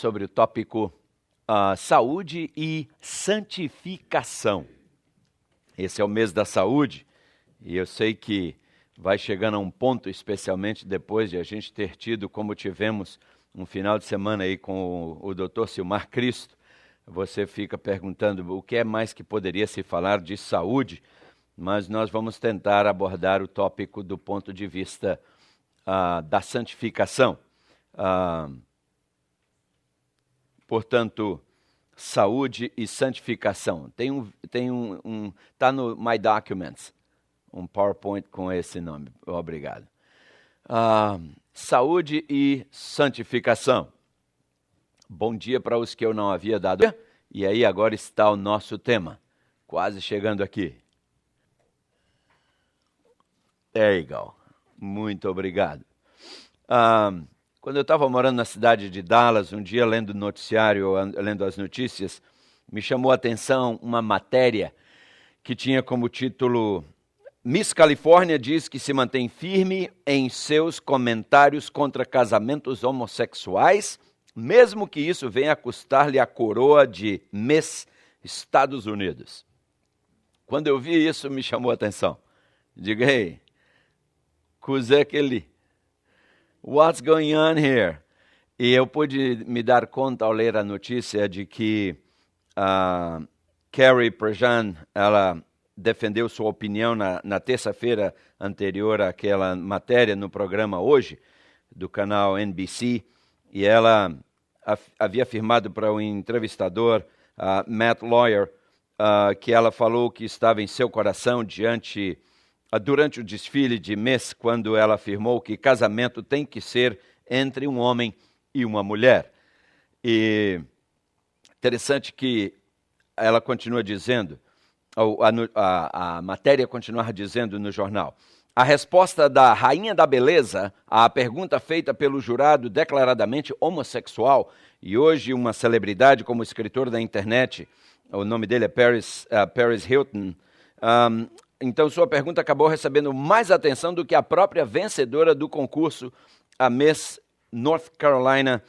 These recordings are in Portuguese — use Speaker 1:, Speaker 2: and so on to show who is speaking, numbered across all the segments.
Speaker 1: sobre o tópico saúde e santificação. Esse é o mês da saúde e eu sei que vai chegando a um ponto, especialmente depois de a gente ter tido, como tivemos um final de semana aí com o Dr. Silmar Cristo, você fica perguntando o que é mais que poderia se falar de saúde, mas nós vamos tentar abordar o tópico do ponto de vista da santificação. Portanto, saúde e santificação. Tá no My Documents, um PowerPoint com esse nome. Obrigado. Saúde e santificação. Bom dia para os que eu não havia dado. E aí agora está o nosso tema, quase chegando aqui. There you go. Muito obrigado. Quando eu estava morando na cidade de Dallas, um dia lendo o noticiário, lendo as notícias, me chamou a atenção uma matéria que tinha como título: Miss Califórnia diz que se mantém firme em seus comentários contra casamentos homossexuais, mesmo que isso venha a custar-lhe a coroa de Miss Estados Unidos. Quando eu vi isso, me chamou a atenção. Diga, hey, cozé aquele... What's going on here? E eu pude me dar conta ao ler a notícia de que Carrie Prejean, ela defendeu sua opinião na terça-feira anterior àquela matéria no programa Hoje, do canal NBC, e ela havia afirmado para o entrevistador, Matt Lawyer, que ela falou que estava em seu coração durante o desfile de Miss, quando ela afirmou que casamento tem que ser entre um homem e uma mulher. E interessante que ela continua dizendo, a matéria continuar dizendo no jornal: a resposta da rainha da beleza à pergunta feita pelo jurado declaradamente homossexual, e hoje uma celebridade como escritor da internet, o nome dele é Paris Hilton, então sua pergunta acabou recebendo mais atenção do que a própria vencedora do concurso, a Miss North Carolina,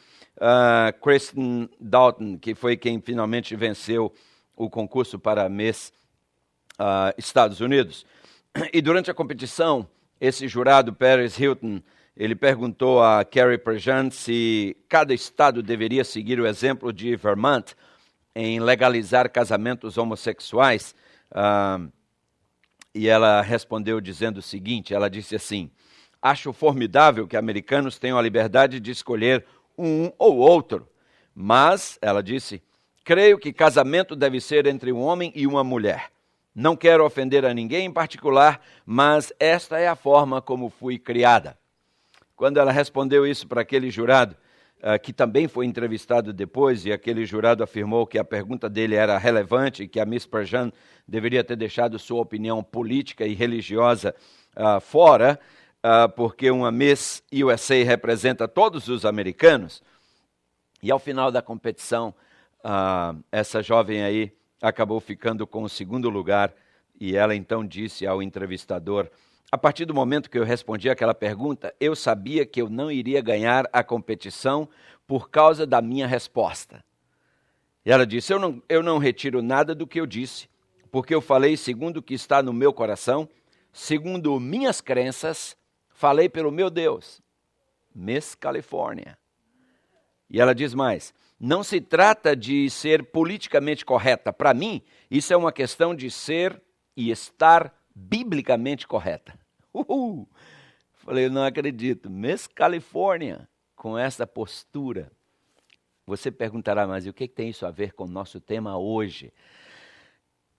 Speaker 1: Kristen Dalton, que foi quem finalmente venceu o concurso para Miss Estados Unidos. E durante a competição, esse jurado, Paris Hilton, ele perguntou a Carrie Prejean se cada estado deveria seguir o exemplo de Vermont em legalizar casamentos homossexuais. E ela respondeu dizendo o seguinte, ela disse assim: acho formidável que americanos tenham a liberdade de escolher um ou outro, mas, ela disse, creio que casamento deve ser entre um homem e uma mulher. Não quero ofender a ninguém em particular, mas esta é a forma como fui criada. Quando ela respondeu isso para aquele jurado, que também foi entrevistado depois, e aquele jurado afirmou que a pergunta dele era relevante, que a Miss Prejean deveria ter deixado sua opinião política e religiosa fora, porque uma Miss USA representa todos os americanos. E ao final da competição, essa jovem aí acabou ficando com o segundo lugar, e ela então disse ao entrevistador: a partir do momento que eu respondi aquela pergunta, eu sabia que eu não iria ganhar a competição por causa da minha resposta. E ela disse: eu não retiro nada do que eu disse, porque eu falei segundo o que está no meu coração, segundo minhas crenças, falei pelo meu Deus. Miss Califórnia. E ela diz mais: não se trata de ser politicamente correta. Para mim, isso é uma questão de ser e estar biblicamente correta. Falei, eu não acredito. Miss Califórnia, com essa postura. Você perguntará, mas o que tem isso a ver com o nosso tema hoje?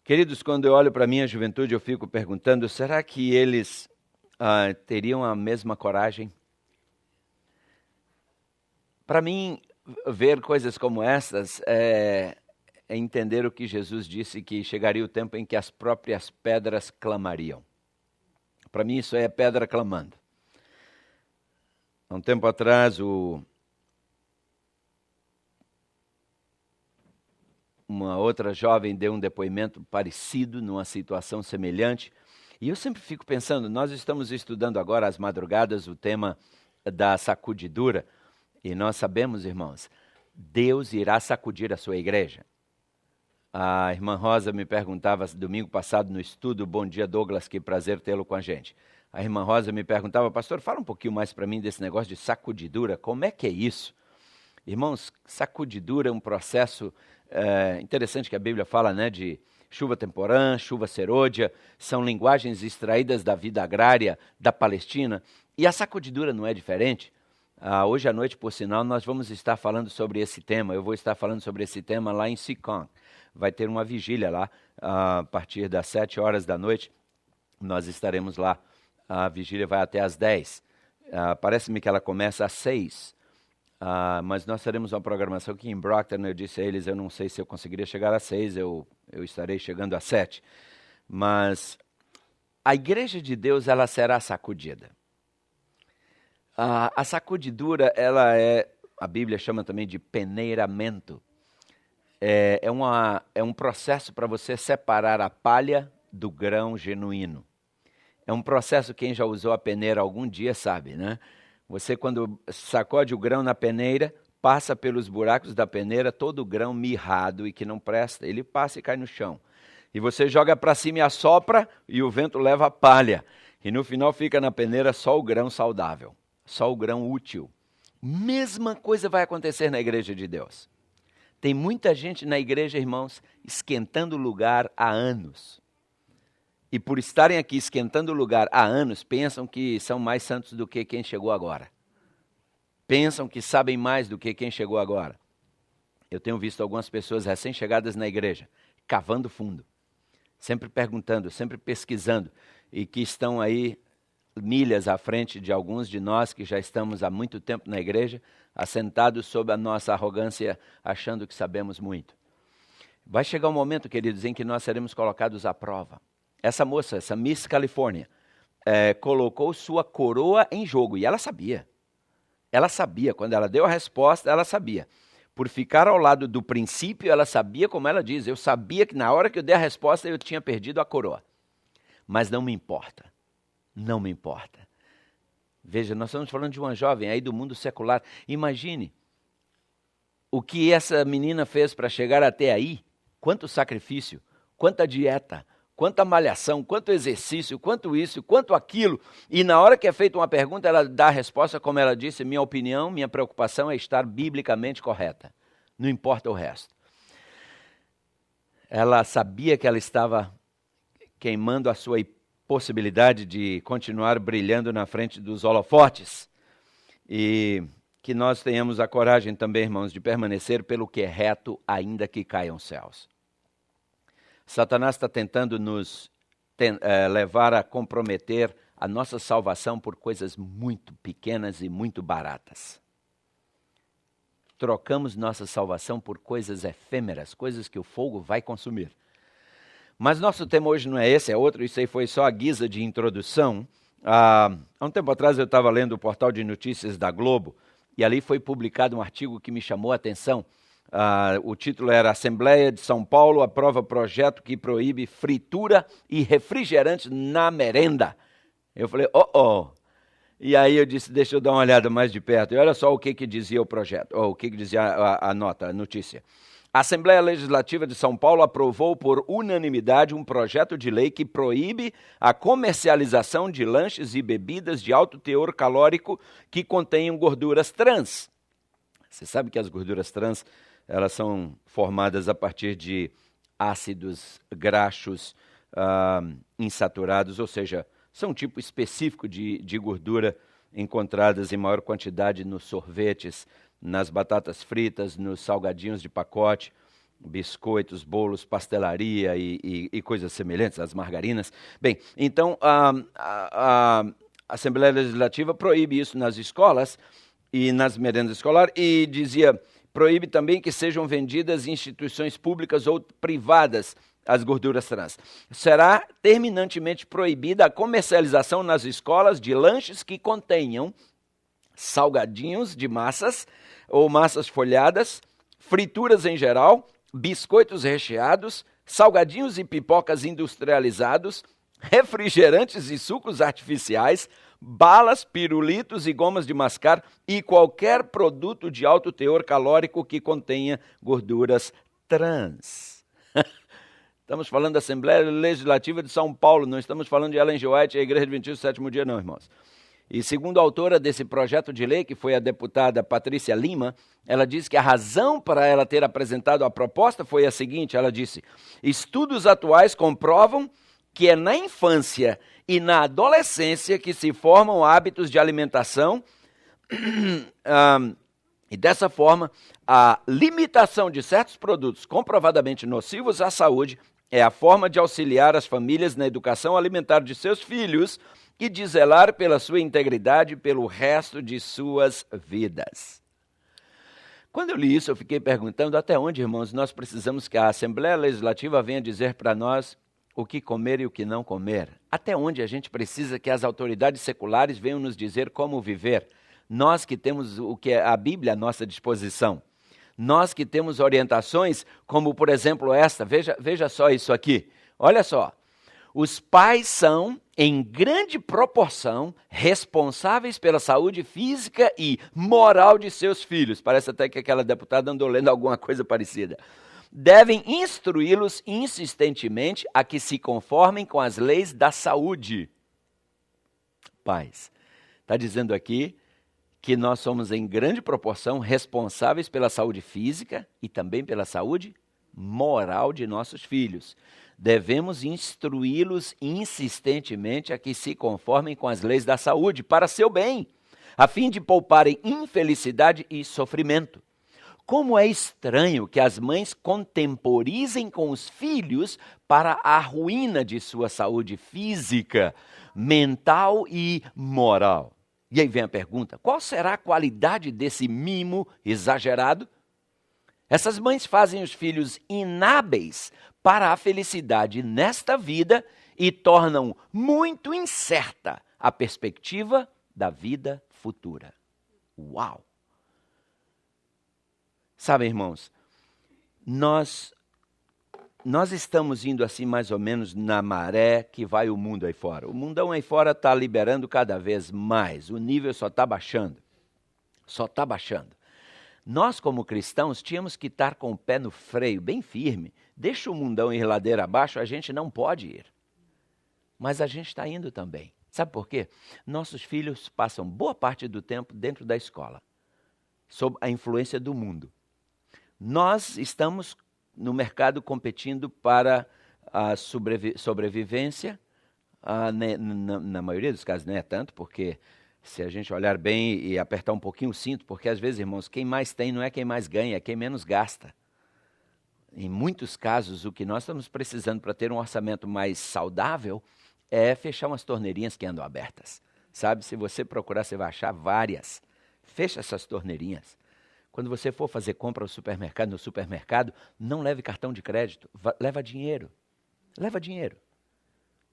Speaker 1: Queridos, quando eu olho para a minha juventude, eu fico perguntando, será que eles teriam a mesma coragem? Para mim, ver coisas como essas é entender o que Jesus disse, que chegaria o tempo em que as próprias pedras clamariam. Para mim isso é pedra clamando. Há um tempo atrás, uma outra jovem deu um depoimento parecido, numa situação semelhante. E eu sempre fico pensando, nós estamos estudando agora às madrugadas o tema da sacudidura. E nós sabemos, irmãos, Deus irá sacudir a sua igreja. A irmã Rosa me perguntava domingo passado no estudo, bom dia Douglas, que prazer tê-lo com a gente. A irmã Rosa me perguntava, pastor, fala um pouquinho mais para mim desse negócio de sacudidura, como é que é isso? Irmãos, sacudidura é um processo interessante que a Bíblia fala, né, de chuva temporã, chuva serôdia, são linguagens extraídas da vida agrária da Palestina, e a sacudidura não é diferente. Hoje à noite, por sinal, nós vamos estar falando sobre esse tema, eu vou estar falando sobre esse tema lá em Sicom. Vai ter uma vigília lá, a partir das 7 horas da noite, nós estaremos lá, a vigília vai até às 10. Parece-me que ela começa às 6. Mas nós teremos uma programação aqui em Brockton. Eu disse a eles, eu não sei se eu conseguiria chegar às 6, eu estarei chegando às 7. Mas a igreja de Deus, ela será sacudida. A sacudidura, a Bíblia chama também de peneiramento. É um processo para você separar a palha do grão genuíno. É um processo, quem já usou a peneira algum dia sabe, né? Você, quando sacode o grão na peneira, passa pelos buracos da peneira todo o grão mirrado e que não presta, ele passa e cai no chão. E você joga para cima e assopra e o vento leva a palha. E no final fica na peneira só o grão saudável, só o grão útil. Mesma coisa vai acontecer na igreja de Deus. Tem muita gente na igreja, irmãos, esquentando o lugar há anos. E por estarem aqui esquentando o lugar há anos, pensam que são mais santos do que quem chegou agora. Pensam que sabem mais do que quem chegou agora. Eu tenho visto algumas pessoas recém-chegadas na igreja, cavando fundo, sempre perguntando, sempre pesquisando, e que estão aí milhas à frente de alguns de nós que já estamos há muito tempo na igreja, assentados sob a nossa arrogância, achando que sabemos muito. Vai chegar um momento, queridos, em que nós seremos colocados à prova. Essa moça, essa Miss Califórnia, colocou sua coroa em jogo, e ela sabia. Ela sabia, quando ela deu a resposta, ela sabia. Por ficar ao lado do princípio, ela sabia, como ela diz, eu sabia que na hora que eu dei a resposta, eu tinha perdido a coroa. Mas não me importa, não me importa. Veja, nós estamos falando de uma jovem aí do mundo secular. Imagine o que essa menina fez para chegar até aí, quanto sacrifício, quanta dieta, quanta malhação, quanto exercício, quanto isso, quanto aquilo. E na hora que é feita uma pergunta, ela dá a resposta como ela disse, minha opinião, minha preocupação é estar biblicamente correta. Não importa o resto. Ela sabia que ela estava queimando a sua possibilidade de continuar brilhando na frente dos holofotes. E que nós tenhamos a coragem também, irmãos, de permanecer pelo que é reto, ainda que caiam céus. Satanás está tentando nos levar a comprometer a nossa salvação por coisas muito pequenas e muito baratas. Trocamos nossa salvação por coisas efêmeras, coisas que o fogo vai consumir. Mas nosso tema hoje não é esse, é outro, isso aí foi só a guisa de introdução. Há um tempo atrás eu estava lendo o portal de notícias da Globo, e ali foi publicado um artigo que me chamou a atenção. O título era Assembleia de São Paulo aprova projeto que proíbe fritura e refrigerante na merenda. Eu falei, E aí eu disse, deixa eu dar uma olhada mais de perto. E olha só o que dizia o projeto, ou o que dizia a nota, a notícia. A Assembleia Legislativa de São Paulo aprovou por unanimidade um projeto de lei que proíbe a comercialização de lanches e bebidas de alto teor calórico que contenham gorduras trans. Você sabe que as gorduras trans, elas são formadas a partir de ácidos graxos insaturados, ou seja, são um tipo específico de gordura encontradas em maior quantidade nos sorvetes, nas batatas fritas, nos salgadinhos de pacote, biscoitos, bolos, pastelaria e coisas semelhantes, as margarinas. Bem, então a Assembleia Legislativa proíbe isso nas escolas e nas merendas escolares e dizia, proíbe também que sejam vendidas em instituições públicas ou privadas as gorduras trans. Será terminantemente proibida a comercialização nas escolas de lanches que contenham salgadinhos de massas ou massas folhadas, frituras em geral, biscoitos recheados, salgadinhos e pipocas industrializados, refrigerantes e sucos artificiais, balas, pirulitos e gomas de mascar e qualquer produto de alto teor calórico que contenha gorduras trans. Estamos falando da Assembleia Legislativa de São Paulo, não estamos falando de Ellen G. White e a Igreja Adventista do Sétimo Dia, não, irmãos. E segundo a autora desse projeto de lei, que foi a deputada Patrícia Lima, ela disse que a razão para ela ter apresentado a proposta foi a seguinte, ela disse: estudos atuais comprovam que é na infância e na adolescência que se formam hábitos de alimentação e dessa forma a limitação de certos produtos comprovadamente nocivos à saúde é a forma de auxiliar as famílias na educação alimentar de seus filhos e de zelar pela sua integridade pelo resto de suas vidas. Quando eu li isso, eu fiquei perguntando até onde, irmãos, nós precisamos que a Assembleia Legislativa venha dizer para nós o que comer e o que não comer. Até onde a gente precisa que as autoridades seculares venham nos dizer como viver. Nós que temos o que é a Bíblia à nossa disposição. Nós que temos orientações, como por exemplo esta, veja só isso aqui. Olha só, os pais são, em grande proporção, responsáveis pela saúde física e moral de seus filhos. Parece até que aquela deputada andou lendo alguma coisa parecida. Devem instruí-los insistentemente a que se conformem com as leis da saúde. Pais, está dizendo aqui que nós somos em grande proporção responsáveis pela saúde física e também pela saúde moral de nossos filhos. Devemos instruí-los insistentemente a que se conformem com as leis da saúde para seu bem, a fim de pouparem infelicidade e sofrimento. Como é estranho que as mães contemporizem com os filhos para a ruína de sua saúde física, mental e moral. E aí vem a pergunta, qual será a qualidade desse mimo exagerado? Essas mães fazem os filhos inábeis para a felicidade nesta vida e tornam muito incerta a perspectiva da vida futura. Uau! Sabe, irmãos, nós estamos indo assim mais ou menos na maré que vai o mundo aí fora. O mundão aí fora está liberando cada vez mais, o nível só está baixando, Nós, como cristãos, tínhamos que estar com o pé no freio, bem firme. Deixa o mundão ir ladeira abaixo, a gente não pode ir. Mas a gente está indo também. Sabe por quê? Nossos filhos passam boa parte do tempo dentro da escola, sob a influência do mundo. Nós estamos no mercado competindo para a sobrevivência, na maioria dos casos não é tanto, porque se a gente olhar bem e apertar um pouquinho o cinto, porque às vezes, irmãos, quem mais tem não é quem mais ganha, é quem menos gasta. Em muitos casos, o que nós estamos precisando para ter um orçamento mais saudável é fechar umas torneirinhas que andam abertas. Sabe, se você procurar, você vai achar várias. Fecha essas torneirinhas. Quando você for fazer compra no supermercado, não leve cartão de crédito, leva dinheiro. Leva dinheiro.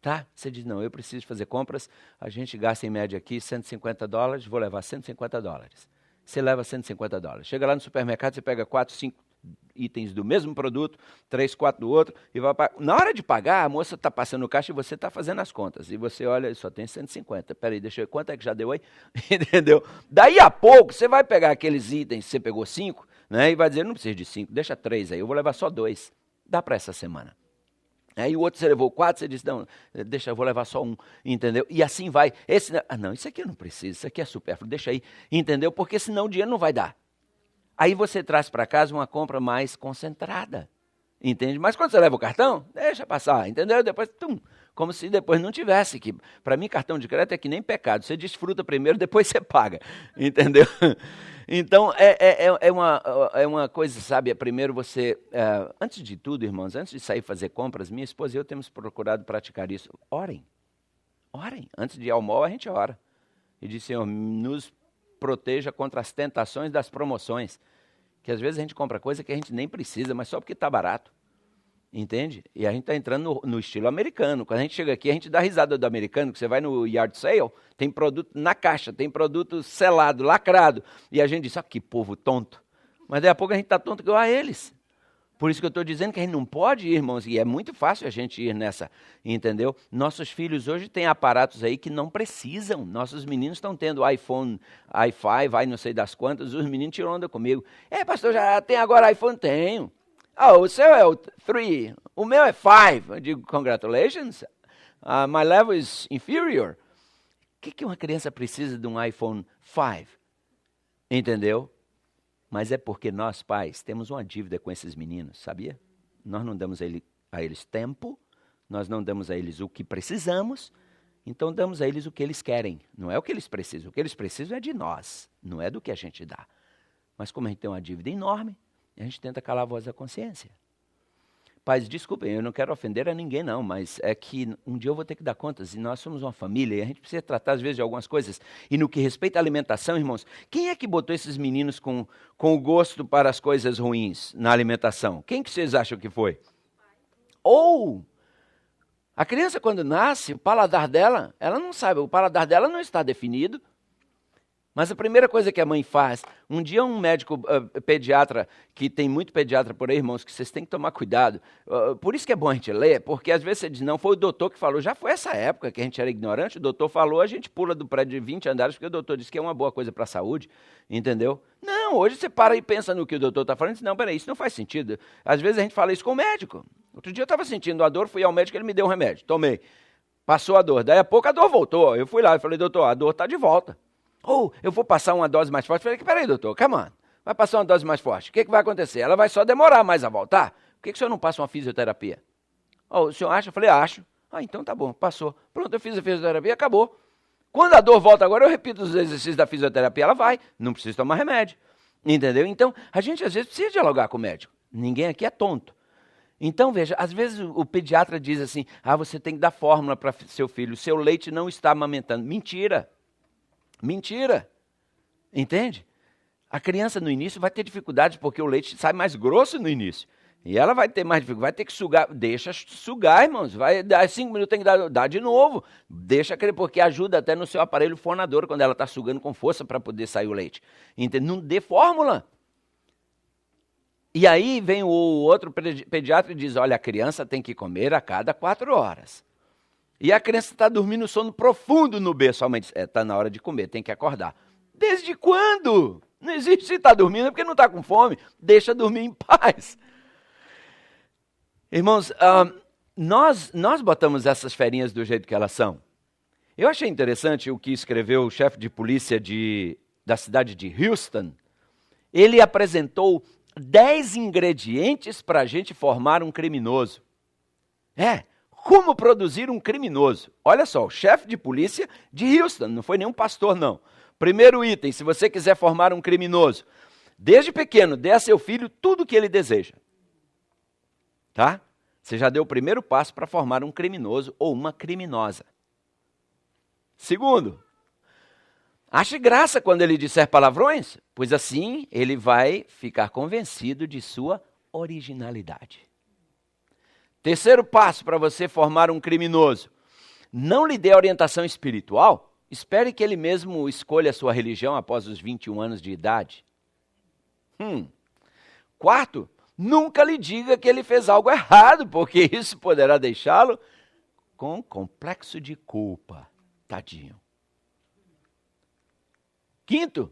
Speaker 1: Tá? Você diz, não, eu preciso fazer compras, a gente gasta em média aqui $150, vou levar $150. Você leva $150. Chega lá no supermercado, você pega 4, 5 itens do mesmo produto, 3, 4 do outro, e vai pagar. Na hora de pagar, a moça está passando o caixa e você está fazendo as contas. E você olha, só tem 150. Peraí, deixa eu ver, quanto é que já deu aí? Entendeu? Daí a pouco, você vai pegar aqueles itens, você pegou 5, né, e vai dizer, não precisa de 5, deixa 3 aí, eu vou levar só 2. Dá para essa semana. Aí o outro você levou 4, você disse, não, deixa, eu vou levar só 1, entendeu? E assim vai. Não, isso aqui eu não preciso, isso aqui é supérfluo, deixa aí, entendeu? Porque senão o dinheiro não vai dar. Aí você traz para casa uma compra mais concentrada, entende? Mas quando você leva o cartão, deixa passar, entendeu? Depois, como se depois não tivesse. Que para mim, cartão de crédito é que nem pecado, você desfruta primeiro, depois você paga, entendeu? Então, é uma coisa, sabe, primeiro você, antes de tudo, irmãos, antes de sair fazer compras, minha esposa e eu temos procurado praticar isso. Orem, antes de ir ao mall a gente ora. E diz, Senhor, nos proteja contra as tentações das promoções, que às vezes a gente compra coisa que a gente nem precisa, mas só porque está barato, entende? E a gente está entrando no estilo americano. Quando a gente chega aqui, a gente dá risada do americano, que você vai no yard sale, tem produto na caixa, tem produto selado, lacrado, e a gente diz, que povo tonto. Mas daí a pouco a gente está tonto igual a eles. Por isso que eu estou dizendo que a gente não pode ir, irmãos, e é muito fácil a gente ir nessa, entendeu? Nossos filhos hoje têm aparatos aí que não precisam. Nossos meninos estão tendo iPhone, i5, não sei das quantas, os meninos tiram onda comigo. Pastor, já tem agora iPhone? Tenho. O seu é o 3, o meu é 5. Eu digo, congratulations, my level is inferior. O que uma criança precisa de um iPhone 5? Entendeu? Mas é porque nós, pais, temos uma dívida com esses meninos, sabia? Nós não damos a eles tempo, nós não damos a eles o que precisamos, então damos a eles o que eles querem. Não é o que eles precisam. O que eles precisam é de nós, não é do que a gente dá. Mas como a gente tem uma dívida enorme, a gente tenta calar a voz da consciência. Pais, desculpem, eu não quero ofender a ninguém não, mas é que um dia eu vou ter que dar contas, e nós somos uma família, e a gente precisa tratar às vezes de algumas coisas. E no que respeita à alimentação, irmãos, quem é que botou esses meninos com o gosto para as coisas ruins na alimentação? Quem que vocês acham que foi? Ou a criança quando nasce, o paladar dela, ela não sabe, o paladar dela não está definido. Mas a primeira coisa que a mãe faz, um dia um médico pediatra, que tem muito pediatra por aí, irmãos, que vocês têm que tomar cuidado. Por isso que é bom a gente ler, porque às vezes você diz, não, foi o doutor que falou, já foi essa época que a gente era ignorante, o doutor falou, a gente pula do prédio de 20 andares, porque o doutor disse que é uma boa coisa para a saúde, entendeu? Não, hoje você para e pensa no que o doutor está falando e diz, não, peraí, isso não faz sentido. Às vezes a gente fala isso com o médico. Outro dia eu estava sentindo a dor, fui ao médico, ele me deu um remédio, tomei. Passou a dor, daí a pouco a dor voltou. Eu fui lá e falei, doutor, a dor está de volta. Eu vou passar uma dose mais forte. Falei, peraí, doutor, come on. Vai passar uma dose mais forte. O que vai acontecer? Ela vai só demorar mais a voltar. Por que o senhor não passa uma fisioterapia? O senhor acha? Eu falei, acho. Então tá bom, passou. Pronto, eu fiz a fisioterapia, acabou. Quando a dor volta agora, eu repito os exercícios da fisioterapia, ela vai. Não precisa tomar remédio. Entendeu? Então, a gente às vezes precisa dialogar com o médico. Ninguém aqui é tonto. Então, veja, às vezes o pediatra diz assim, você tem que dar fórmula para seu filho, seu leite não está amamentando. Mentira. Mentira, entende? A criança no início vai ter dificuldades porque o leite sai mais grosso no início. E ela vai ter mais dificuldade, vai ter que sugar. Deixa sugar, irmãos. Vai dar 5 minutos, tem que dar de novo. Deixa aquele, porque ajuda até no seu aparelho fonador quando ela está sugando com força para poder sair o leite. Entende? Não dê fórmula. E aí vem o outro pediatra e diz, olha, a criança tem que comer a cada 4 horas. E a criança está dormindo sono profundo no berço. A mãe diz, está na hora de comer, tem que acordar. Desde quando? Não existe se está dormindo, é porque não está com fome. Deixa dormir em paz. Irmãos, nós botamos essas ferinhas do jeito que elas são. Eu achei interessante o que escreveu o chefe de polícia da cidade de Houston. Ele apresentou 10 ingredientes para a gente formar um criminoso. Como produzir um criminoso? Olha só, o chefe de polícia de Houston, não foi nenhum pastor não. Primeiro item, se você quiser formar um criminoso, desde pequeno, dê a seu filho tudo o que ele deseja. Tá? Você já deu o primeiro passo para formar um criminoso ou uma criminosa. Segundo, ache graça quando ele disser palavrões, pois assim ele vai ficar convencido de sua originalidade. Terceiro passo para você formar um criminoso. Não lhe dê orientação espiritual. Espere que ele mesmo escolha a sua religião após os 21 anos de idade. Quarto, nunca lhe diga que ele fez algo errado, porque isso poderá deixá-lo com complexo de culpa. Tadinho. Quinto,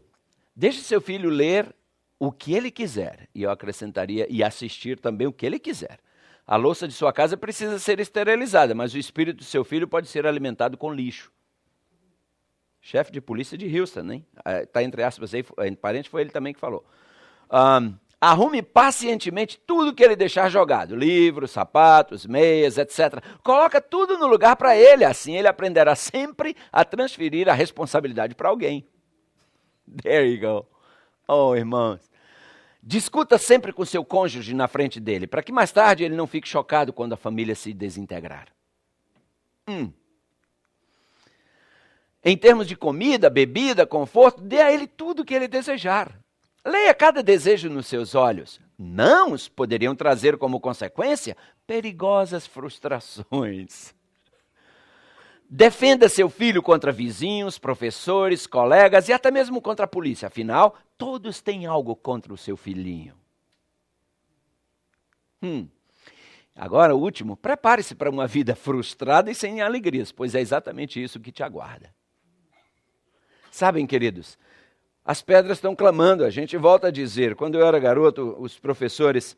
Speaker 1: deixe seu filho ler o que ele quiser. E eu acrescentaria, e assistir também o que ele quiser. A louça de sua casa precisa ser esterilizada, mas o espírito do seu filho pode ser alimentado com lixo. Chefe de polícia de Houston, hein? Está entre aspas aí, parente, foi ele também que falou. Arrume pacientemente tudo que ele deixar jogado. Livros, sapatos, meias, etc. Coloca tudo no lugar para ele, assim ele aprenderá sempre a transferir a responsabilidade para alguém. There you go. Oh, irmãos. Discuta sempre com seu cônjuge na frente dele, para que mais tarde ele não fique chocado quando a família se desintegrar. Em termos de comida, bebida, conforto, dê a ele tudo o que ele desejar. Leia cada desejo nos seus olhos. Nãos poderiam trazer como consequência perigosas frustrações. Defenda seu filho contra vizinhos, professores, colegas e até mesmo contra a polícia. Afinal, todos têm algo contra o seu filhinho. Agora, o último, prepare-se para uma vida frustrada e sem alegrias, pois é exatamente isso que te aguarda. Sabem, queridos, as pedras estão clamando, a gente volta a dizer, quando eu era garoto, os professores,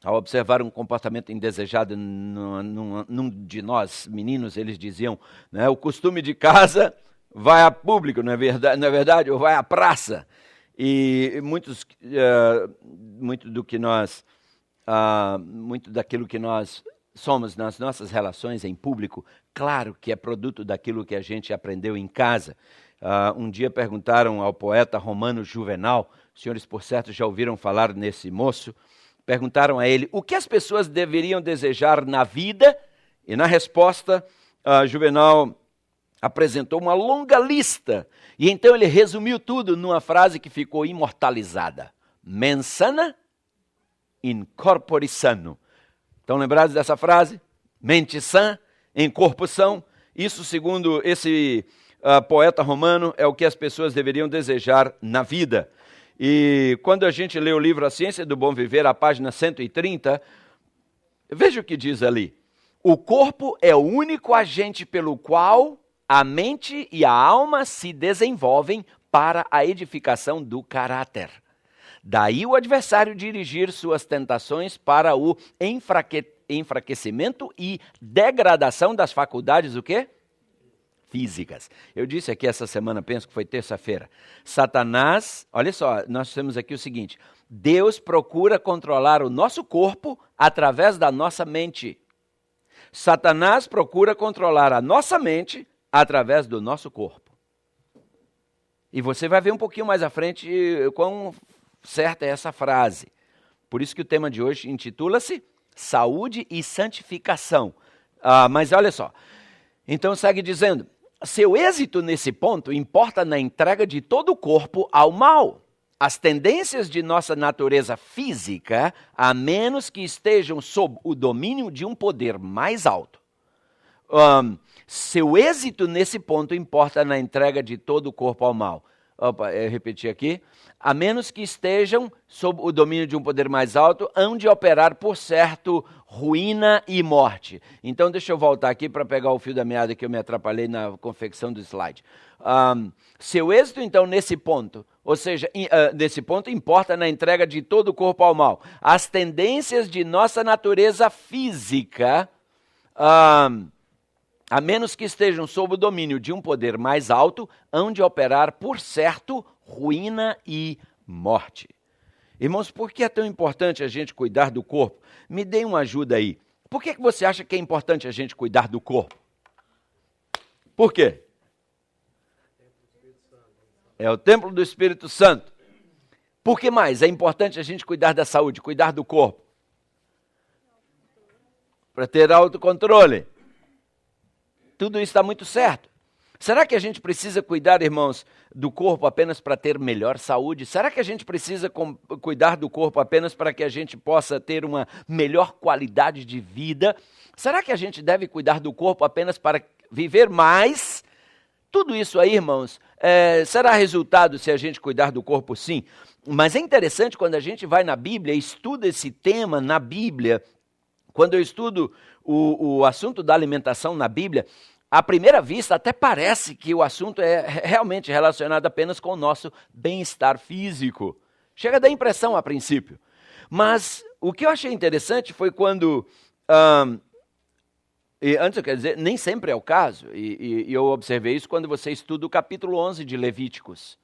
Speaker 1: ao observar um comportamento indesejado num de nós, meninos, eles diziam, né, o costume de casa vai a público, não é verdade? Ou vai à praça. E muito daquilo que nós somos nas nossas relações em público, claro que é produto daquilo que a gente aprendeu em casa. Um dia perguntaram ao poeta romano Juvenal, os senhores por certo já ouviram falar nesse moço, perguntaram a ele o que as pessoas deveriam desejar na vida, e na resposta Juvenal apresentou uma longa lista, e então ele resumiu tudo numa frase que ficou imortalizada: mens sana in corpore sano. Estão lembrados dessa frase? Mente sã em corpo são. Isso, segundo esse poeta romano, é o que as pessoas deveriam desejar na vida. E quando a gente lê o livro A Ciência do Bom Viver, a página 130, veja o que diz ali. O corpo é o único agente pelo qual a mente e a alma se desenvolvem para a edificação do caráter. Daí o adversário dirigir suas tentações para o enfraquecimento e degradação das faculdades, o quê? Físicas. Eu disse aqui essa semana, penso que foi terça-feira, Satanás, olha só, nós temos aqui o seguinte, Deus procura controlar o nosso corpo através da nossa mente. Satanás procura controlar a nossa mente através do nosso corpo. E você vai ver um pouquinho mais à frente quão certa é essa frase. Por isso que o tema de hoje intitula-se Saúde e Santificação. Mas olha só, então segue dizendo, seu êxito nesse ponto importa na entrega de todo o corpo ao mal. As tendências de nossa natureza física, a menos que estejam sob o domínio de um poder mais alto. Seu êxito nesse ponto importa na entrega de todo o corpo ao mal. Eu repeti aqui. A menos que estejam sob o domínio de um poder mais alto, hão de operar, por certo, ruína e morte. Então, deixa eu voltar aqui para pegar o fio da meada que eu me atrapalhei na confecção do slide. Seu êxito, então, nesse ponto, ou seja, nesse ponto importa na entrega de todo o corpo ao mal. As tendências de nossa natureza física, a menos que estejam sob o domínio de um poder mais alto, hão de operar, por certo, ruína e morte. Irmãos, por que é tão importante a gente cuidar do corpo? Me dê uma ajuda aí. Por que você acha que é importante a gente cuidar do corpo? Por quê? É o templo do Espírito Santo. Por que mais é importante a gente cuidar da saúde, cuidar do corpo? Para ter autocontrole. Tudo isso está muito certo. Será que a gente precisa cuidar, irmãos, do corpo apenas para ter melhor saúde? Será que a gente precisa cuidar do corpo apenas para que a gente possa ter uma melhor qualidade de vida? Será que a gente deve cuidar do corpo apenas para viver mais? Tudo isso aí, irmãos, será resultado se a gente cuidar do corpo, sim. Mas é interessante quando a gente vai na Bíblia, estuda esse tema na Bíblia. Quando eu estudo o assunto da alimentação na Bíblia, à primeira vista até parece que o assunto é realmente relacionado apenas com o nosso bem-estar físico. Chega a dar impressão a princípio. Mas o que eu achei interessante foi quando... e antes eu quero dizer, nem sempre é o caso, e eu observei isso quando você estuda o capítulo 11 de Levíticos.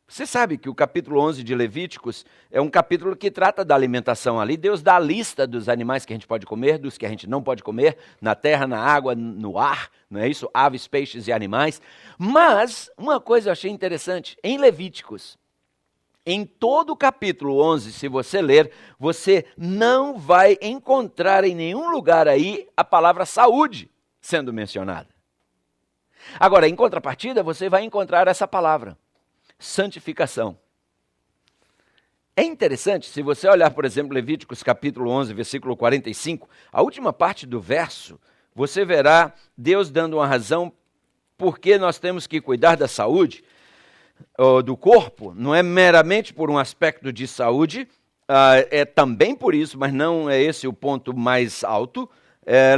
Speaker 1: Você sabe que o capítulo 11 de Levíticos é um capítulo que trata da alimentação. Ali Deus dá a lista dos animais que a gente pode comer, dos que a gente não pode comer, na terra, na água, no ar, não é isso? Aves, peixes e animais. Mas uma coisa eu achei interessante, em Levíticos, em todo o capítulo 11, se você ler, você não vai encontrar em nenhum lugar aí a palavra saúde sendo mencionada. Agora, em contrapartida, você vai encontrar essa palavra. Santificação. É interessante, se você olhar, por exemplo, Levíticos capítulo 11, versículo 45, a última parte do verso, você verá Deus dando uma razão por que nós temos que cuidar da saúde, ou do corpo, não é meramente por um aspecto de saúde, é também por isso, mas não é esse o ponto mais alto.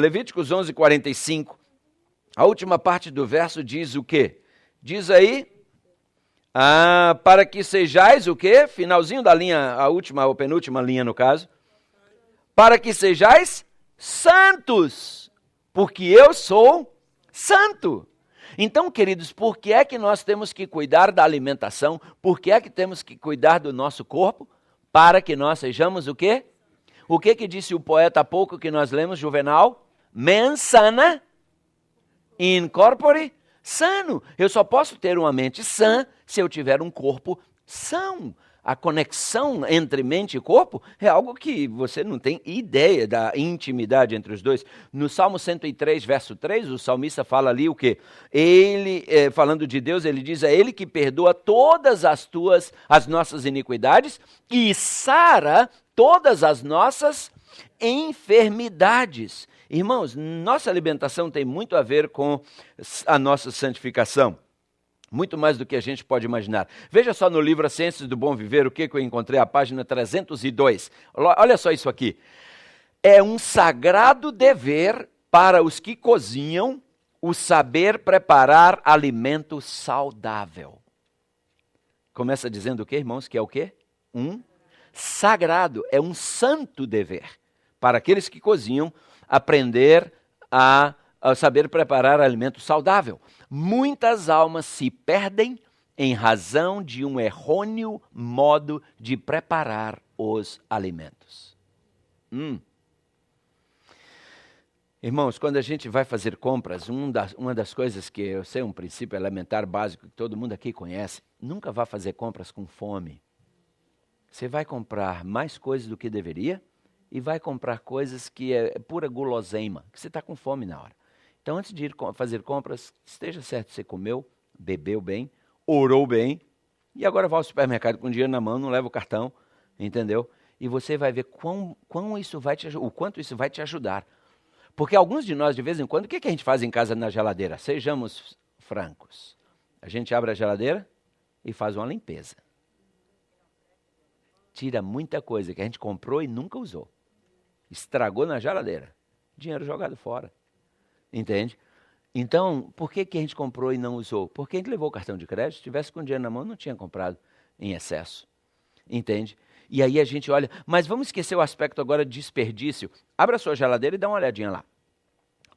Speaker 1: Levíticos 11:45, a última parte do verso diz o quê? Diz aí, para que sejais o quê? Finalzinho da linha, a última ou penúltima linha no caso. Para que sejais santos, porque eu sou santo. Então, queridos, por que é que nós temos que cuidar da alimentação? Por que é que temos que cuidar do nosso corpo? Para que nós sejamos o quê? O que disse o poeta há pouco que nós lemos, Juvenal? Mens sana in corpore sano. Eu só posso ter uma mente sã se eu tiver um corpo são. A conexão entre mente e corpo é algo que você não tem ideia da intimidade entre os dois. No Salmo 103, verso 3, o salmista fala ali o quê? Ele, falando de Deus, ele diz, é Ele que perdoa todas as nossas iniquidades e sara todas as nossas enfermidades. Irmãos, nossa alimentação tem muito a ver com a nossa santificação. Muito mais do que a gente pode imaginar. Veja só no livro As Ciências do Bom Viver, o que eu encontrei, a página 302. Olha só isso aqui. É um sagrado dever para os que cozinham o saber preparar alimento saudável. Começa dizendo o quê, irmãos? Que é o quê? Um sagrado, é um santo dever para aqueles que cozinham aprender a saber preparar alimento saudável. Muitas almas se perdem em razão de um errôneo modo de preparar os alimentos. Irmãos, quando a gente vai fazer compras, uma das coisas que eu sei, um princípio elementar básico que todo mundo aqui conhece, nunca vá fazer compras com fome. Você vai comprar mais coisas do que deveria e vai comprar coisas que é pura guloseima, que você está com fome na hora. Então, antes de ir fazer compras, esteja certo que você comeu, bebeu bem, orou bem, e agora vai ao supermercado com dinheiro na mão, não leva o cartão, entendeu? E você vai ver o quanto isso vai te ajudar. Porque alguns de nós, de vez em quando, o que a gente faz em casa na geladeira? Sejamos francos. A gente abre a geladeira e faz uma limpeza. Tira muita coisa que a gente comprou e nunca usou. Estragou na geladeira. Dinheiro jogado fora. Entende? Então, por que a gente comprou e não usou? Porque a gente levou o cartão de crédito, se tivesse com dinheiro na mão, não tinha comprado em excesso. Entende? E aí a gente olha, mas vamos esquecer o aspecto agora de desperdício. Abra a sua geladeira e dá uma olhadinha lá.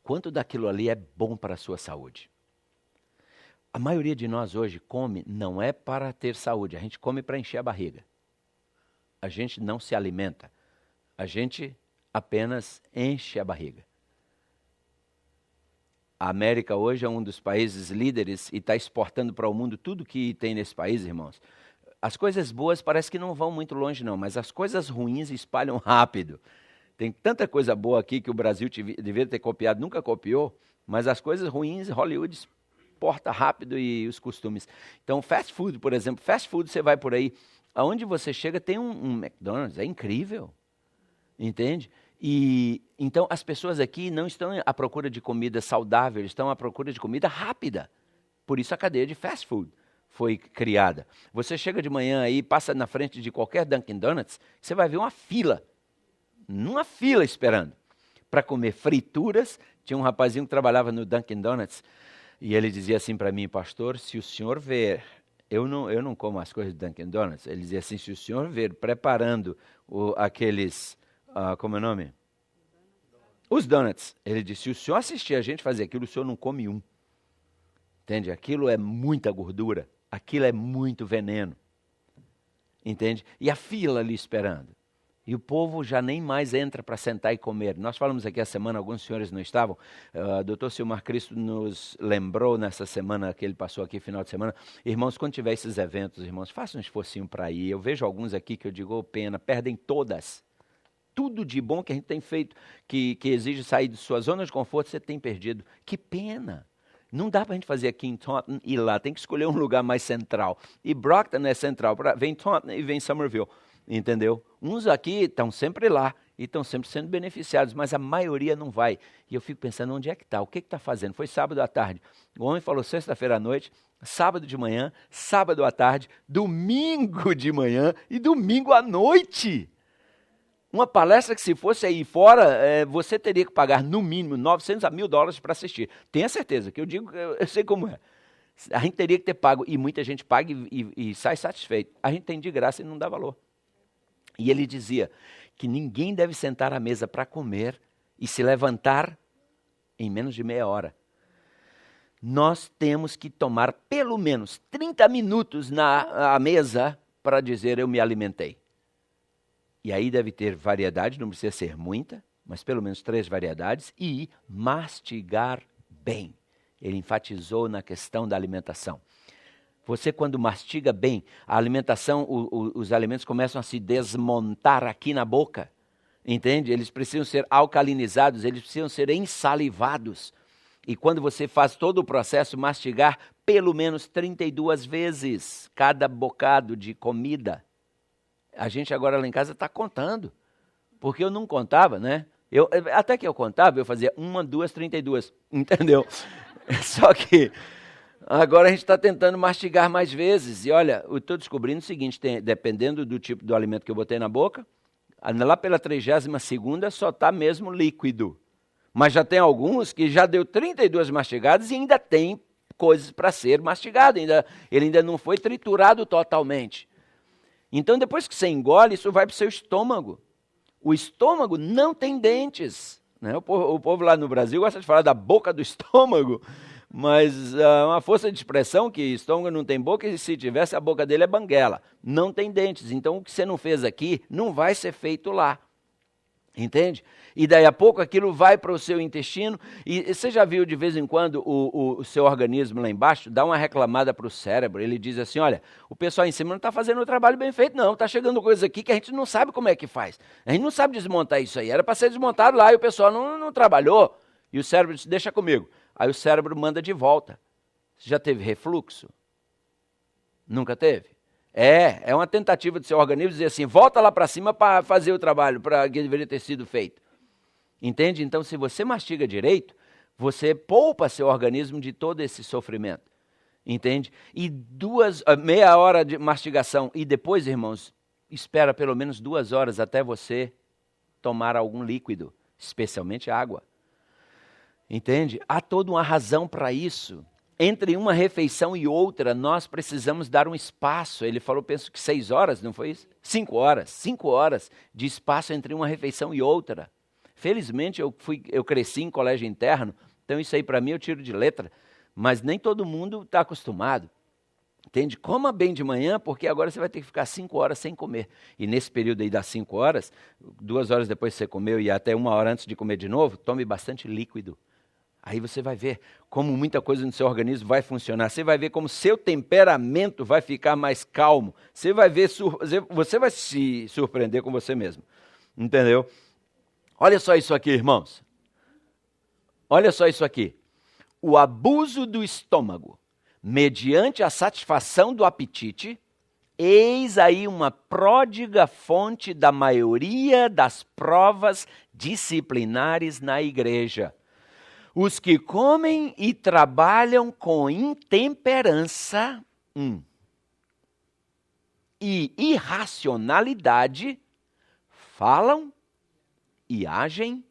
Speaker 1: Quanto daquilo ali é bom para a sua saúde? A maioria de nós hoje come não é para ter saúde, a gente come para encher a barriga. A gente não se alimenta, a gente apenas enche a barriga. A América hoje é um dos países líderes e está exportando para o mundo tudo que tem nesse país, irmãos. As coisas boas parece que não vão muito longe não, mas as coisas ruins espalham rápido. Tem tanta coisa boa aqui que o Brasil deveria ter copiado, nunca copiou, mas as coisas ruins, Hollywood exporta rápido e os costumes. Então, fast food, por exemplo, fast food você vai por aí, aonde você chega tem um McDonald's, é incrível, entende? E então as pessoas aqui não estão à procura de comida saudável, estão à procura de comida rápida. Por isso a cadeia de fast food foi criada. Você chega de manhã aí, passa na frente de qualquer Dunkin' Donuts, você vai ver uma fila esperando para comer frituras. Tinha um rapazinho que trabalhava no Dunkin' Donuts e ele dizia assim para mim, pastor, se o senhor ver, eu não como as coisas do Dunkin' Donuts, ele dizia assim, se o senhor ver preparando aqueles... como é o nome? Os donuts. Ele disse, se o senhor assistir a gente fazer aquilo, o senhor não come um. Entende? Aquilo é muita gordura. Aquilo é muito veneno. Entende? E a fila ali esperando. E o povo já nem mais entra para sentar e comer. Nós falamos aqui a semana, alguns senhores não estavam. O Dr. Silmar Cristo nos lembrou nessa semana que ele passou aqui, final de semana. Irmãos, quando tiver esses eventos, irmãos, façam um esforcinho para ir. Eu vejo alguns aqui que eu digo, pena, perdem todas. Tudo de bom que a gente tem feito, que exige sair de sua zona de conforto, você tem perdido. Que pena. Não dá para a gente fazer aqui em Taunton e lá. Tem que escolher um lugar mais central. E Brockton é central. Vem Taunton e vem Somerville. Entendeu? Uns aqui estão sempre lá e estão sempre sendo beneficiados, mas a maioria não vai. E eu fico pensando, onde é que está? O que está fazendo? Foi sábado à tarde. O homem falou sexta-feira à noite, sábado de manhã, sábado à tarde, domingo de manhã e domingo à noite. Uma palestra que se fosse aí fora, você teria que pagar no mínimo 900 a $1.000 para assistir. Tenha certeza, que eu digo, eu sei como é. A gente teria que ter pago, e muita gente paga e sai satisfeito. A gente tem de graça e não dá valor. E ele dizia que ninguém deve sentar à mesa para comer e se levantar em menos de meia hora. Nós temos que tomar pelo menos 30 minutos à mesa para dizer eu me alimentei. E aí deve ter variedade, não precisa ser muita, mas pelo menos 3 variedades, e mastigar bem. Ele enfatizou na questão da alimentação. Você, quando mastiga bem, a alimentação, os alimentos começam a se desmontar aqui na boca, entende? Eles precisam ser alcalinizados, eles precisam ser ensalivados. E quando você faz todo o processo, mastigar pelo menos 32 vezes cada bocado de comida. A gente agora lá em casa está contando, porque eu não contava, né? Até que eu contava, eu fazia 1, 2, 32, entendeu? Só que agora a gente está tentando mastigar mais vezes. E olha, eu estou descobrindo o seguinte, dependendo do tipo do alimento que eu botei na boca, lá pela 32ª só está mesmo líquido. Mas já tem alguns que já deu 32 mastigadas e ainda tem coisas para ser mastigado. Ele ainda não foi triturado totalmente. Então, depois que você engole, isso vai para o seu estômago. O estômago não tem dentes, né? O povo lá no Brasil gosta de falar da boca do estômago, mas uma força de expressão que estômago não tem boca, e se tivesse, a boca dele é banguela. Não tem dentes. Então, o que você não fez aqui, não vai ser feito lá. Entende? E daí a pouco aquilo vai para o seu intestino, e você já viu de vez em quando o seu organismo lá embaixo dá uma reclamada para o cérebro, ele diz assim, olha, o pessoal em cima não está fazendo o trabalho bem feito não, está chegando coisa aqui que a gente não sabe como é que faz, a gente não sabe desmontar isso aí, era para ser desmontado lá e o pessoal não trabalhou, e o cérebro diz, deixa comigo, aí o cérebro manda de volta. Você já teve refluxo? Nunca teve? É uma tentativa do seu organismo dizer assim, volta lá para cima para fazer o trabalho que deveria ter sido feito. Entende? Então, se você mastiga direito, você poupa seu organismo de todo esse sofrimento. Entende? E meia hora de mastigação e depois, irmãos, espera pelo menos 2 horas até você tomar algum líquido, especialmente água. Entende? Há toda uma razão para isso. Entre uma refeição e outra, nós precisamos dar um espaço. Ele falou, penso que 6 horas, não foi isso? 5 horas. 5 horas de espaço entre uma refeição e outra. Felizmente, eu cresci em colégio interno, então isso aí para mim eu tiro de letra. Mas nem todo mundo está acostumado. Entende? Coma bem de manhã, porque agora você vai ter que ficar 5 horas sem comer. E nesse período aí das 5 horas, 2 horas depois que você comeu e até 1 hora antes de comer de novo, tome bastante líquido. Aí você vai ver como muita coisa no seu organismo vai funcionar. Você vai ver como seu temperamento vai ficar mais calmo. Você vai se surpreender com você mesmo. Entendeu? Olha só isso aqui, irmãos. Olha só isso aqui. O abuso do estômago, mediante a satisfação do apetite, eis aí uma pródiga fonte da maioria das provas disciplinares na igreja. Os que comem e trabalham com intemperança e irracionalidade, falam e agem.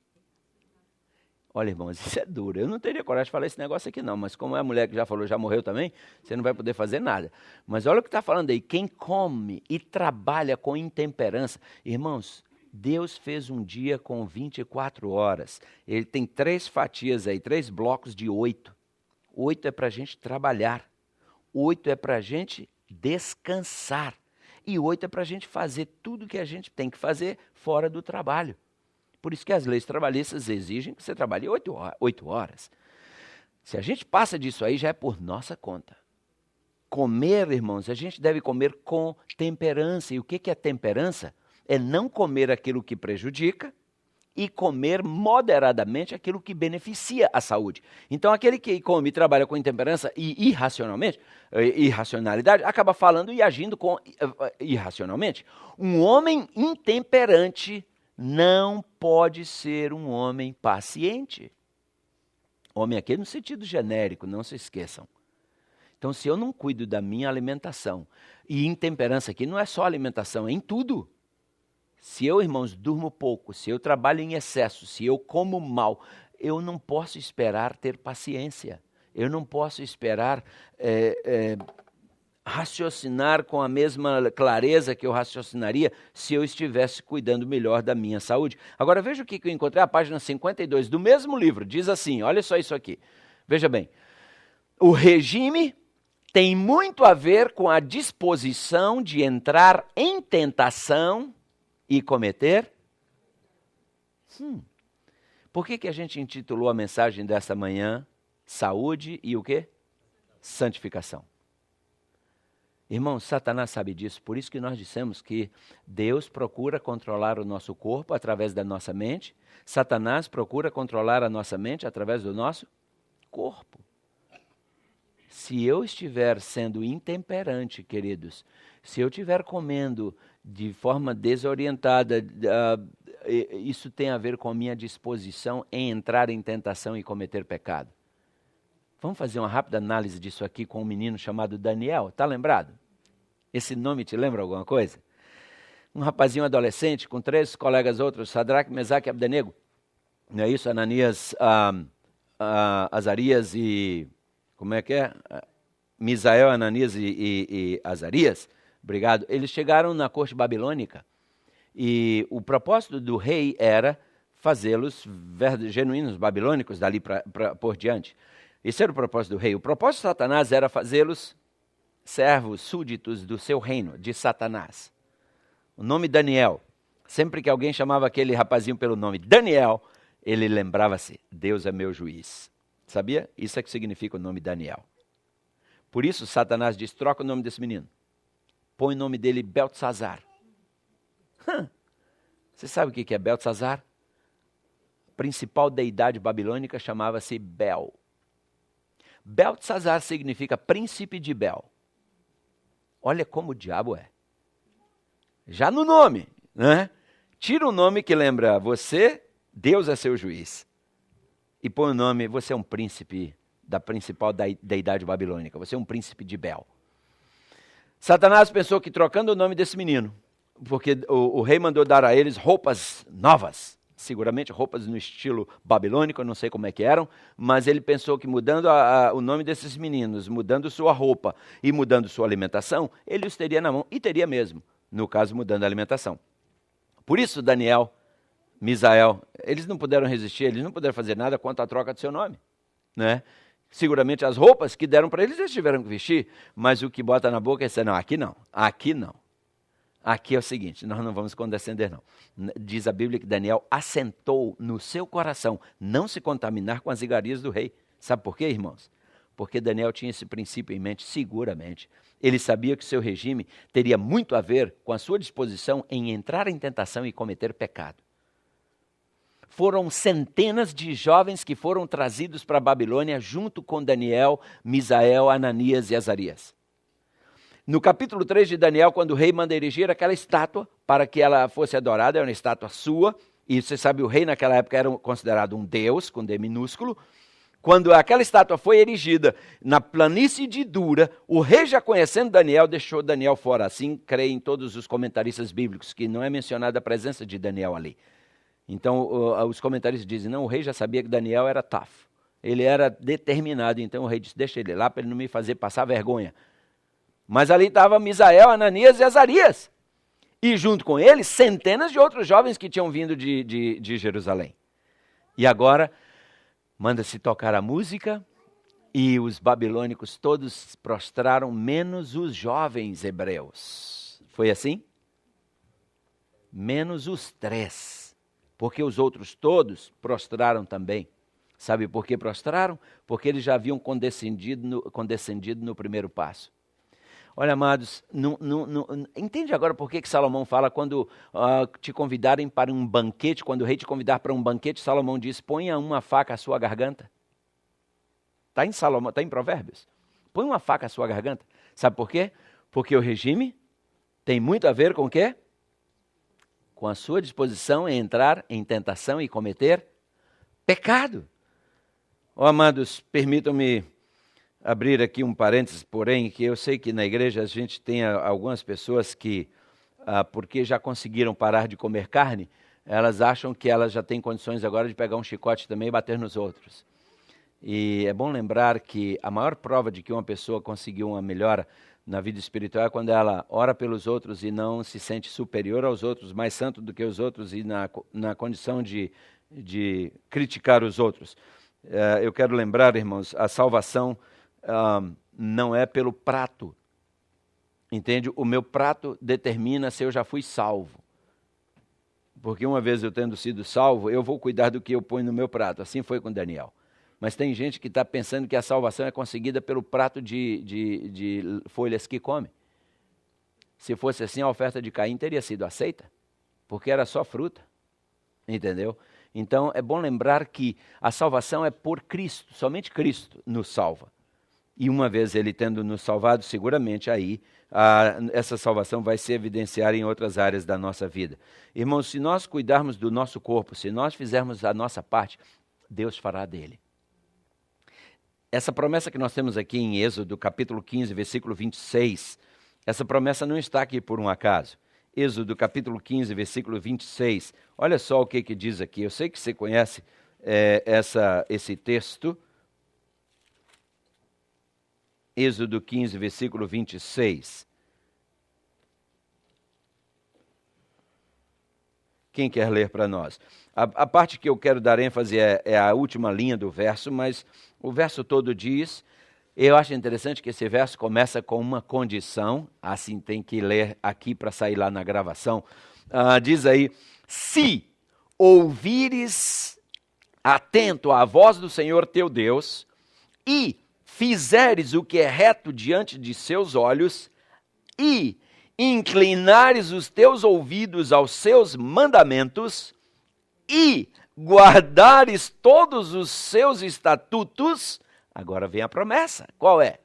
Speaker 1: Olha, irmãos, isso é duro. Eu não teria coragem de falar esse negócio aqui não, mas como é a mulher que já falou, já morreu também, você não vai poder fazer nada. Mas olha o que está falando aí, quem come e trabalha com intemperança. Irmãos, Deus fez um dia com 24 horas. Ele tem 3 fatias aí, 3 blocos de 8. 8 é para a gente trabalhar. 8 é para a gente descansar. E 8 é para a gente fazer tudo que a gente tem que fazer fora do trabalho. Por isso que as leis trabalhistas exigem que você trabalhe 8 horas. Se a gente passa disso aí, já é por nossa conta. Comer, irmãos, a gente deve comer com temperança. E o que é temperança? É não comer aquilo que prejudica e comer moderadamente aquilo que beneficia a saúde. Então, aquele que come e trabalha com intemperança e irracionalidade, acaba falando e agindo irracionalmente. Um homem intemperante não pode ser um homem paciente. Homem aqui no sentido genérico, não se esqueçam. Então, se eu não cuido da minha alimentação, e intemperança aqui não é só alimentação, é em tudo. Se eu, irmãos, durmo pouco, se eu trabalho em excesso, se eu como mal, eu não posso esperar ter paciência. Eu não posso esperar raciocinar com a mesma clareza que eu raciocinaria se eu estivesse cuidando melhor da minha saúde. Agora veja o que eu encontrei, a página 52 do mesmo livro, diz assim, olha só isso aqui. Veja bem, o regime tem muito a ver com a disposição de entrar em tentação e cometer. Por que a gente intitulou a mensagem desta manhã, saúde e o quê? Santificação. Irmão, Satanás sabe disso, por isso que nós dissemos que Deus procura controlar o nosso corpo através da nossa mente, Satanás procura controlar a nossa mente através do nosso corpo. Se eu estiver sendo intemperante, queridos, se eu estiver comendo de forma desorientada, isso tem a ver com a minha disposição em entrar em tentação e cometer pecado. Vamos fazer uma rápida análise disso aqui com um menino chamado Daniel. Está lembrado? Esse nome te lembra alguma coisa? Um rapazinho adolescente com 3 colegas outros, Sadraque, Mesaque e Abdenego. Não é isso? Ananias, Azarias e... Como é que é? Misael, Ananias e Azarias. Obrigado. Eles chegaram na corte babilônica e o propósito do rei era fazê-los genuínos babilônicos dali por diante. Esse era o propósito do rei. O propósito de Satanás era fazê-los servos, súditos do seu reino, de Satanás. O nome Daniel, sempre que alguém chamava aquele rapazinho pelo nome Daniel, ele lembrava-se, Deus é meu juiz. Sabia? Isso é que significa o nome Daniel. Por isso Satanás diz, troca o nome desse menino. Põe o nome dele Beltesazar. Você sabe o que é Beltesazar? A principal deidade babilônica chamava-se Bel. Beltesazar significa príncipe de Bel. Olha como o diabo é. Já no nome, né? Tira o nome que lembra você, Deus é seu juiz. E põe o nome, você é um príncipe da principal deidade babilônica. Você é um príncipe de Bel. Satanás pensou que trocando o nome desse menino, porque o rei mandou dar a eles roupas novas, seguramente roupas no estilo babilônico, eu não sei como é que eram, mas ele pensou que mudando o nome desses meninos, mudando sua roupa e mudando sua alimentação, ele os teria na mão, e teria mesmo, no caso mudando a alimentação. Por isso Daniel, Misael, eles não puderam resistir, eles não puderam fazer nada quanto à troca do seu nome, né? Seguramente as roupas que deram para eles, eles tiveram que vestir, mas o que bota na boca é dizer, não, aqui não, aqui não. Aqui é o seguinte, nós não vamos condescender não. Diz a Bíblia que Daniel assentou no seu coração não se contaminar com as iguarias do rei. Sabe por quê, irmãos? Porque Daniel tinha esse princípio em mente, seguramente. Ele sabia que o seu regime teria muito a ver com a sua disposição em entrar em tentação e cometer pecado. Foram centenas de jovens que foram trazidos para a Babilônia junto com Daniel, Misael, Ananias e Azarias. No capítulo 3 de Daniel, quando o rei manda erigir aquela estátua para que ela fosse adorada, era uma estátua sua, e você sabe, o rei naquela época era considerado um deus, com D minúsculo. Quando aquela estátua foi erigida na planície de Dura, o rei, já conhecendo Daniel, deixou Daniel fora. Assim creem todos os comentaristas bíblicos, que não é mencionada a presença de Daniel ali. Então os comentaristas dizem, não, o rei já sabia que Daniel era tough. Ele era determinado, então o rei disse, deixa ele lá para ele não me fazer passar vergonha. Mas ali estava Misael, Ananias e Azarias. E junto com eles, centenas de outros jovens que tinham vindo de Jerusalém. E agora, manda-se tocar a música e os babilônicos todos prostraram, menos os jovens hebreus. Foi assim? Menos os 3. Porque os outros todos prostraram também. Sabe por que prostraram? Porque eles já haviam condescendido no primeiro passo. Olha, amados, entende agora por que Salomão fala quando te convidarem para um banquete, quando o rei te convidar para um banquete, Salomão diz, ponha uma faca à sua garganta. Está em Salomão, está em Provérbios. Põe uma faca à sua garganta. Sabe por quê? Porque o regime tem muito a ver com o quê? Com a sua disposição em entrar em tentação e cometer pecado. Oh, amados, permitam-me abrir aqui um parênteses, porém, que eu sei que na igreja a gente tem algumas pessoas que porque já conseguiram parar de comer carne, elas acham que elas já têm condições agora de pegar um chicote também e bater nos outros. E é bom lembrar que a maior prova de que uma pessoa conseguiu uma melhora na vida espiritual é quando ela ora pelos outros e não se sente superior aos outros, mais santo do que os outros e na condição de criticar os outros. Eu quero lembrar, irmãos, a salvação não é pelo prato. Entende? O meu prato determina se eu já fui salvo. Porque uma vez eu tendo sido salvo, eu vou cuidar do que eu ponho no meu prato. Assim foi com Daniel. Mas tem gente que está pensando que a salvação é conseguida pelo prato de folhas que come. Se fosse assim, a oferta de Caim teria sido aceita, porque era só fruta. Entendeu? Então é bom lembrar que a salvação é por Cristo, somente Cristo nos salva. E uma vez Ele tendo nos salvado, seguramente aí essa salvação vai se evidenciar em outras áreas da nossa vida. Irmãos, se nós cuidarmos do nosso corpo, se nós fizermos a nossa parte, Deus fará dele. Essa promessa que nós temos aqui em Êxodo, capítulo 15, versículo 26, essa promessa não está aqui por um acaso. Êxodo, capítulo 15, versículo 26, olha só o que diz aqui. Eu sei que você conhece esse texto. Êxodo 15, versículo 26. Quem quer ler para nós? A parte que eu quero dar ênfase é a última linha do verso, mas o verso todo diz, eu acho interessante que esse verso começa com uma condição, assim tem que ler aqui para sair lá na gravação. Diz aí, se ouvires atento à voz do Senhor teu Deus e fizeres o que é reto diante de seus olhos e inclinares os teus ouvidos aos seus mandamentos e guardares todos os seus estatutos, agora vem a promessa, qual é?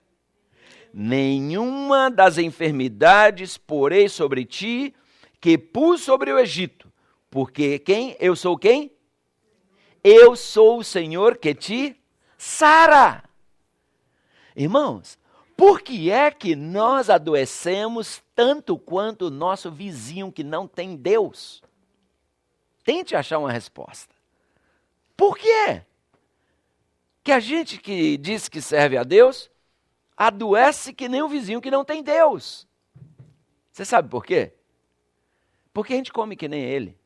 Speaker 1: Nenhuma das enfermidades porei sobre ti que pus sobre o Egito, porque quem? Eu sou quem? Eu sou o Senhor que te sara. Irmãos, por que é que nós adoecemos tanto quanto o nosso vizinho que não tem Deus? Tente achar uma resposta. Por quê? Que a gente que diz que serve a Deus, adoece que nem o vizinho que não tem Deus. Você sabe por quê? Porque a gente come que nem ele.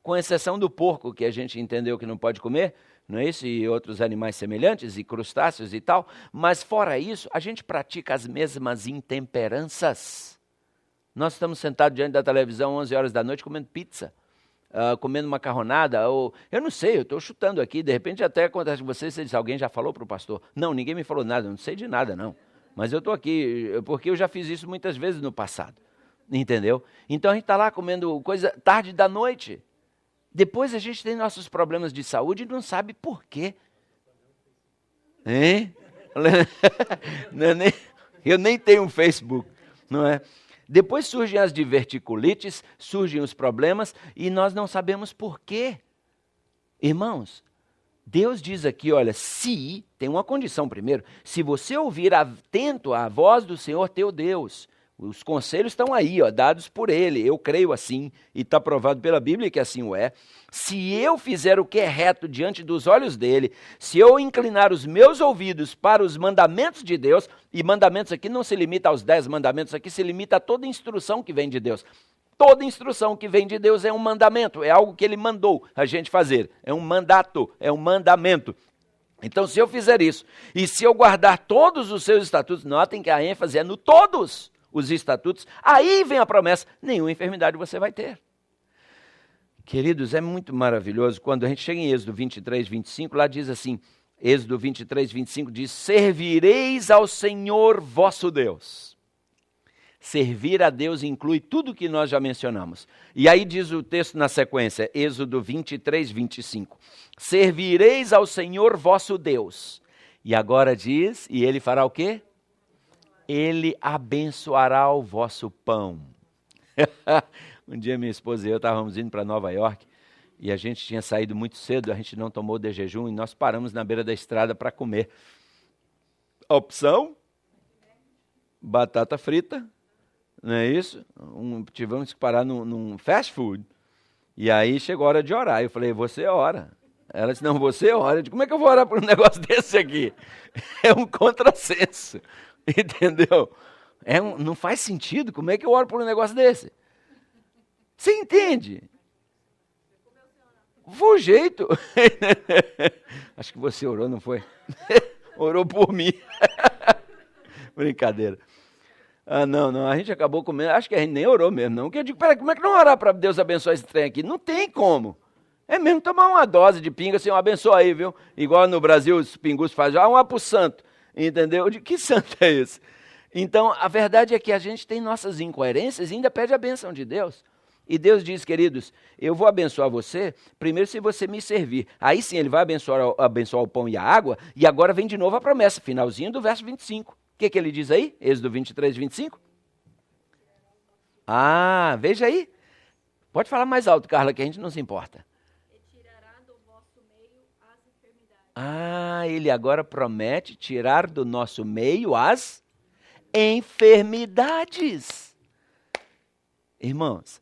Speaker 1: Com exceção do porco, que a gente entendeu que não pode comer, não é isso? E outros animais semelhantes, e crustáceos e tal. Mas fora isso, a gente pratica as mesmas intemperanças. Nós estamos sentados diante da televisão 11 horas da noite comendo pizza, comendo macarronada, ou eu não sei, eu estou chutando aqui, de repente até acontece com você diz, alguém já falou para o pastor? Não, ninguém me falou nada, eu não sei de nada não. Mas eu estou aqui, porque eu já fiz isso muitas vezes no passado. Entendeu? Então a gente está lá comendo coisa tarde da noite. Depois a gente tem nossos problemas de saúde e não sabe por quê. Hein? Eu nem tenho um Facebook, não é? Depois surgem as diverticulites, surgem os problemas e nós não sabemos por quê. Irmãos, Deus diz aqui, olha, se, tem uma condição primeiro, se você ouvir atento à voz do Senhor teu Deus, os conselhos estão aí, dados por Ele, eu creio assim, e está provado pela Bíblia que assim o é. Se eu fizer o que é reto diante dos olhos dEle, se eu inclinar os meus ouvidos para os mandamentos de Deus, e mandamentos aqui não se limita aos 10 mandamentos, aqui se limita a toda instrução que vem de Deus. Toda instrução que vem de Deus é um mandamento, é algo que Ele mandou a gente fazer, é um mandato, é um mandamento. Então se eu fizer isso, e se eu guardar todos os seus estatutos, notem que a ênfase é no todos os estatutos, aí vem a promessa, nenhuma enfermidade você vai ter. Queridos, é muito maravilhoso, quando a gente chega em Êxodo 23, 25, lá diz assim, Êxodo 23, 25 diz, servireis ao Senhor vosso Deus. Servir a Deus inclui tudo que nós já mencionamos. E aí diz o texto na sequência, Êxodo 23, 25, servireis ao Senhor vosso Deus. E agora diz, e Ele fará o quê? Ele abençoará o vosso pão. Um dia minha esposa e eu estávamos indo para Nova York e a gente tinha saído muito cedo, a gente não tomou de jejum e nós paramos na beira da estrada para comer. Opção, batata frita não é isso? Tivemos que parar num fast food. E aí chegou a hora de orar. Eu falei, você ora. Ela disse, não, você ora. Eu disse, como é que eu vou orar por um negócio desse aqui? É um contrassenso, entendeu? Não faz sentido, como é que eu oro por um negócio desse? Você entende? Foi o jeito. Acho que você orou, não foi? Orou por mim. Brincadeira. Não, a gente acabou comendo, acho que a gente nem orou mesmo, não. Porque eu digo, peraí, como é que não orar para Deus abençoar esse trem aqui? Não tem como. É mesmo tomar uma dose de pinga, assim, abençoa aí, viu? Igual no Brasil os pingus fazem, uma pro santo, entendeu? Eu digo, que santo é esse? Então, a verdade é que a gente tem nossas incoerências e ainda pede a bênção de Deus. E Deus diz, queridos, eu vou abençoar você, primeiro se você me servir. Aí sim, ele vai abençoar o pão e a água, e agora vem de novo a promessa, finalzinho do verso 25. O que ele diz aí? Êxodo 23, 25? Veja aí. Pode falar mais alto, Carla, que a gente não se importa.
Speaker 2: E tirará do vosso meio as enfermidades.
Speaker 1: Ele agora promete tirar do nosso meio as enfermidades. Irmãos,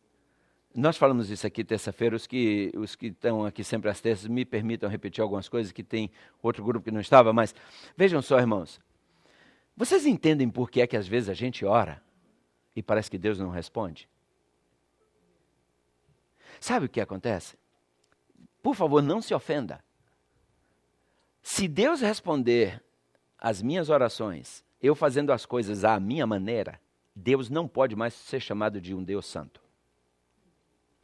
Speaker 1: nós falamos isso aqui terça-feira, os que estão aqui sempre às terças, me permitam repetir algumas coisas que tem outro grupo que não estava, mas vejam só, irmãos, vocês entendem por que é que às vezes a gente ora e parece que Deus não responde? Sabe o que acontece? Por favor, não se ofenda. Se Deus responder às minhas orações, eu fazendo as coisas à minha maneira, Deus não pode mais ser chamado de um Deus santo.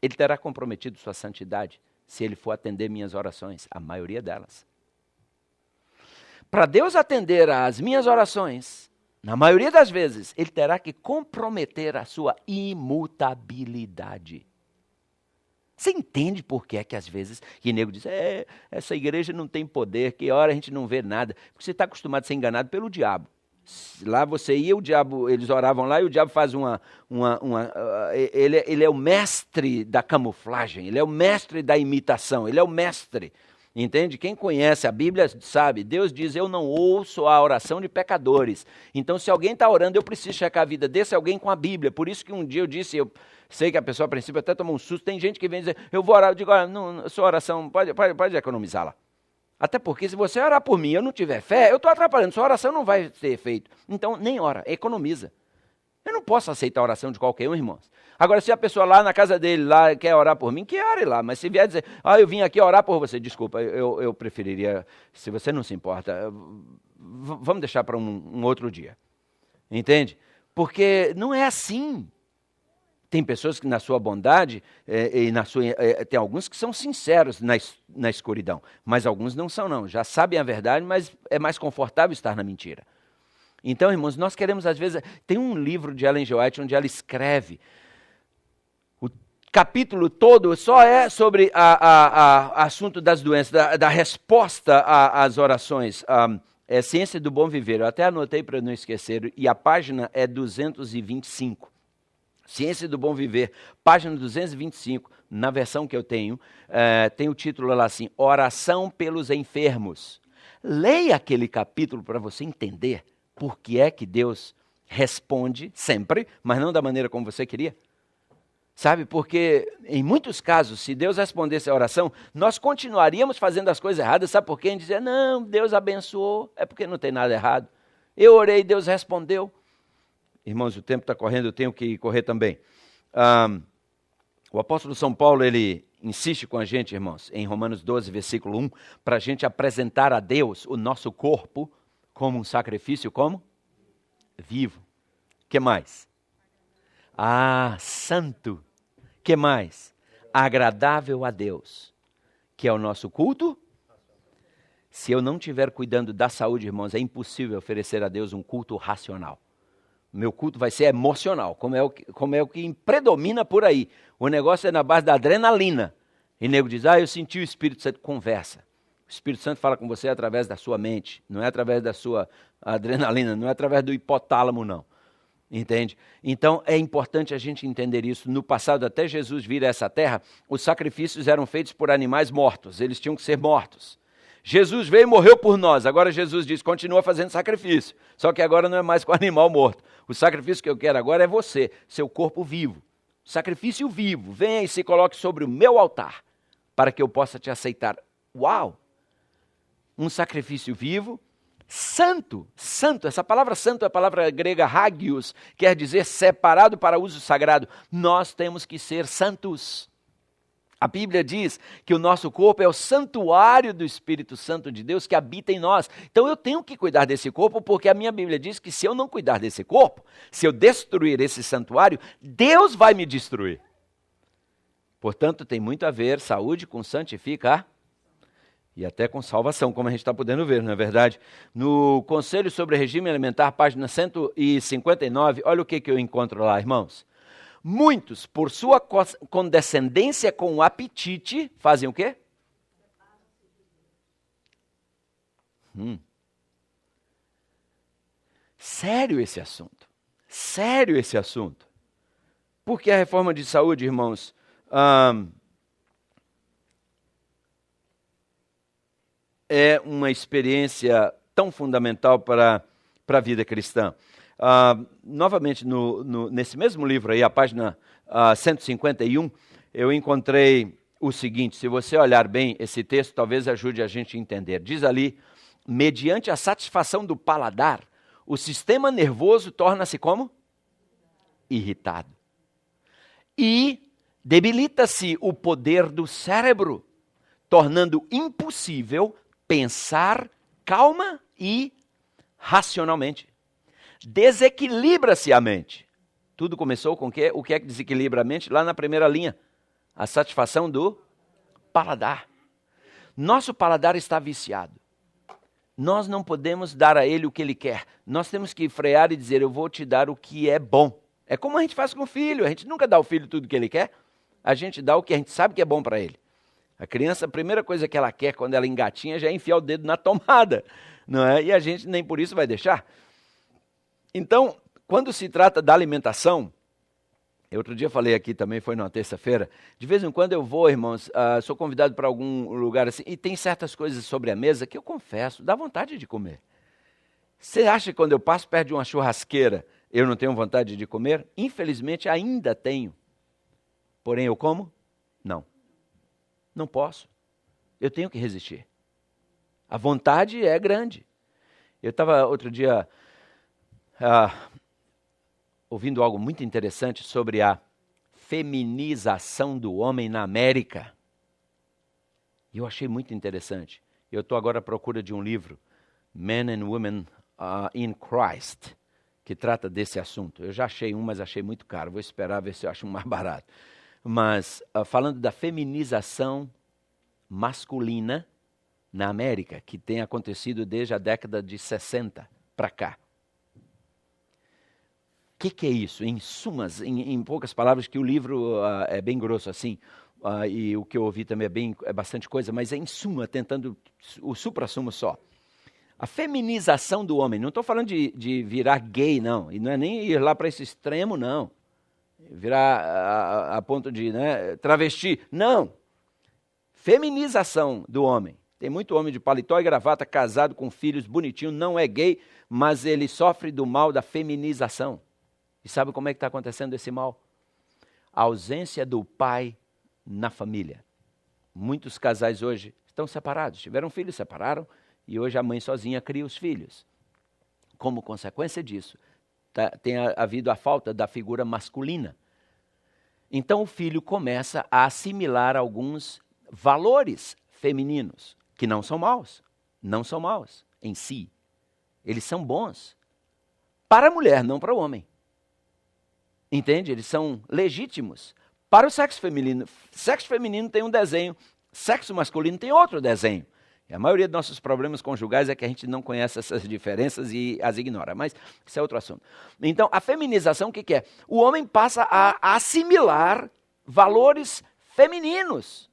Speaker 1: Ele terá comprometido sua santidade se ele for atender minhas orações, a maioria delas. Para Deus atender às minhas orações, na maioria das vezes, ele terá que comprometer a sua imutabilidade. Você entende por que é que às vezes, que nego diz, essa igreja não tem poder, que hora a gente não vê nada, porque você está acostumado a ser enganado pelo diabo. Lá você ia, o diabo, eles oravam lá e o diabo faz ele é o mestre da camuflagem, ele é o mestre da imitação, ele é o mestre. Entende? Quem conhece a Bíblia sabe, Deus diz, eu não ouço a oração de pecadores. Então, se alguém está orando, eu preciso checar a vida desse alguém com a Bíblia. Por isso que um dia eu disse, eu sei que a pessoa a princípio até toma um susto, tem gente que vem dizer, eu vou orar, eu digo, olha, não, sua oração, pode economizá-la. Até porque se você orar por mim e eu não tiver fé, eu estou atrapalhando, sua oração não vai ter efeito. Então, nem ora, economiza. Eu não posso aceitar a oração de qualquer um, irmãos. Agora, se a pessoa lá na casa dele lá quer orar por mim, que ore lá. Mas se vier dizer, eu vim aqui orar por você, desculpa, eu preferiria, se você não se importa, vamos deixar para um outro dia. Entende? Porque não é assim. Tem pessoas que na sua bondade, tem alguns que são sinceros na escuridão, mas alguns não são não. Já sabem a verdade, mas é mais confortável estar na mentira. Então, irmãos, nós queremos às vezes... Tem um livro de Ellen G. White onde ela escreve... O capítulo todo só é sobre assunto das doenças, da resposta às orações. É Ciência do Bom Viver. Eu até anotei para não esquecer. E a página é 225. Ciência do Bom Viver, página 225. Na versão que eu tenho, tem o título lá assim, Oração pelos Enfermos. Leia aquele capítulo para você entender por que é que Deus responde sempre, mas não da maneira como você queria. Sabe, porque em muitos casos, se Deus respondesse a oração, nós continuaríamos fazendo as coisas erradas. Sabe por quê? A gente dizia, não, Deus abençoou, é porque não tem nada errado. Eu orei, Deus respondeu. Irmãos, o tempo está correndo, eu tenho que correr também. O apóstolo São Paulo, ele insiste com a gente, irmãos, em Romanos 12, versículo 1, para a gente apresentar a Deus o nosso corpo como um sacrifício, como? Vivo. Que mais? Santo. Que mais? Agradável a Deus. Que é o nosso culto? Se eu não estiver cuidando da saúde, irmãos, é impossível oferecer a Deus um culto racional. Meu culto vai ser emocional, como é o que predomina por aí. O negócio é na base da adrenalina. E o nego diz, eu senti o Espírito Santo. Conversa. O Espírito Santo fala com você através da sua mente, não é através da sua adrenalina, não é através do hipotálamo, não. Entende? Então, é importante a gente entender isso. No passado, até Jesus vir a essa terra, os sacrifícios eram feitos por animais mortos, eles tinham que ser mortos. Jesus veio e morreu por nós. Agora Jesus diz, continua fazendo sacrifício. Só que agora não é mais com animal morto. O sacrifício que eu quero agora é você, seu corpo vivo. Sacrifício vivo. Venha e se coloque sobre o meu altar, para que eu possa te aceitar. Uau! Um sacrifício vivo, santo, santo. Essa palavra santo é a palavra grega hagios, quer dizer separado para uso sagrado. Nós temos que ser santos. A Bíblia diz que o nosso corpo é o santuário do Espírito Santo de Deus que habita em nós. Então eu tenho que cuidar desse corpo, porque a minha Bíblia diz que se eu não cuidar desse corpo, se eu destruir esse santuário, Deus vai me destruir. Portanto, tem muito a ver saúde com santificar e até com salvação, como a gente está podendo ver, não é verdade? No Conselho sobre Regime Alimentar, página 159, olha o que eu encontro lá, irmãos. Muitos, por sua condescendência com o apetite, fazem o quê? Sério esse assunto. Sério esse assunto. Porque a reforma de saúde, irmãos, é uma experiência tão fundamental para a vida cristã. Novamente, nesse mesmo livro aí, a página 151, eu encontrei o seguinte, se você olhar bem esse texto, talvez ajude a gente a entender. Diz ali, mediante a satisfação do paladar, o sistema nervoso torna-se como? Irritado. E debilita-se o poder do cérebro, tornando impossível pensar calma e racionalmente. Desequilibra-se a mente. Tudo começou com o quê? O que é que desequilibra a mente? Lá na primeira linha, a satisfação do paladar. Nosso paladar está viciado. Nós não podemos dar a ele o que ele quer. Nós temos que frear e dizer, eu vou te dar o que é bom. É como a gente faz com o filho. A gente nunca dá ao filho tudo o que ele quer. A gente dá o que a gente sabe que é bom para ele. A criança, a primeira coisa que ela quer quando ela engatinha já é enfiar o dedo na tomada, não é? E a gente nem por isso vai deixar. Então, quando se trata da alimentação, eu outro dia falei aqui também, foi numa terça-feira, de vez em quando eu vou, irmãos, sou convidado para algum lugar assim, e tem certas coisas sobre a mesa que eu confesso, dá vontade de comer. Você acha que quando eu passo perto de uma churrasqueira, eu não tenho vontade de comer? Infelizmente ainda tenho. Porém eu como? Não. Não posso. Eu tenho que resistir. A vontade é grande. Eu estava outro dia ouvindo algo muito interessante sobre a feminização do homem na América. E eu achei muito interessante. Eu estou agora à procura de um livro, Men and Women in Christ, que trata desse assunto. Eu já achei um, mas achei muito caro. Vou esperar ver se eu acho um mais barato. Mas falando da feminização masculina na América, que tem acontecido desde a década de 60 para cá. O que é isso? Em sumas, em poucas palavras, que o livro é bem grosso assim, e o que eu ouvi também é bastante coisa, mas é em suma, tentando o supra-sumo só. A feminização do homem, não estou falando de virar gay, não, e não é nem ir lá para esse extremo, não. Virar a ponto de travesti, não. Feminização do homem. Tem muito homem de paletó e gravata, casado com filhos, bonitinho, não é gay, mas ele sofre do mal da feminização. E sabe como é que está acontecendo esse mal? A ausência do pai na família. Muitos casais hoje estão separados, tiveram filhos, separaram, e hoje a mãe sozinha cria os filhos. Como consequência disso, tem havido a falta da figura masculina. Então o filho começa a assimilar alguns valores femininos, que não são maus em si. Eles são bons para a mulher, não para o homem. Entende? Eles são legítimos para o sexo feminino. Sexo feminino tem um desenho, sexo masculino tem outro desenho. E a maioria dos nossos problemas conjugais é que a gente não conhece essas diferenças e as ignora, mas isso é outro assunto. Então, a feminização, o que é? O homem passa a assimilar valores femininos.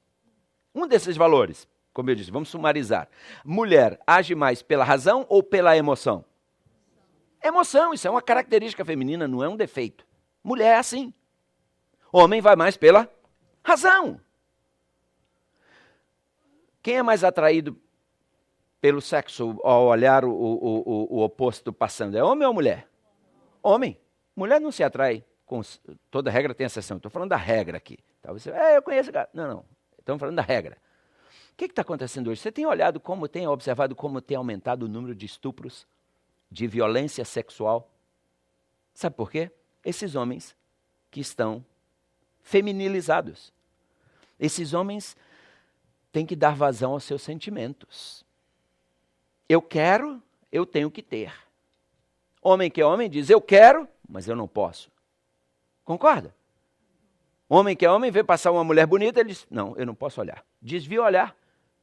Speaker 1: Um desses valores, como eu disse, vamos sumarizar. Mulher age mais pela razão ou pela emoção? Emoção, isso é uma característica feminina, não é um defeito. Mulher é assim. Homem vai mais pela razão. Quem é mais atraído pelo sexo ao olhar o oposto passando? É homem ou mulher? Homem. Mulher não se atrai. Toda regra tem exceção. Estou falando da regra aqui. Tá? Você, eu conheço... Não. Estamos falando da regra. O que está acontecendo hoje? Você tem olhado observado como tem aumentado o número de estupros, de violência sexual? Sabe por quê? Esses homens que estão feminilizados. Esses homens têm que dar vazão aos seus sentimentos. Eu quero, eu tenho que ter. Homem que é homem diz, eu quero, mas eu não posso. Concorda? Homem que é homem vê passar uma mulher bonita, ele diz, não, eu não posso olhar. Desvia o olhar.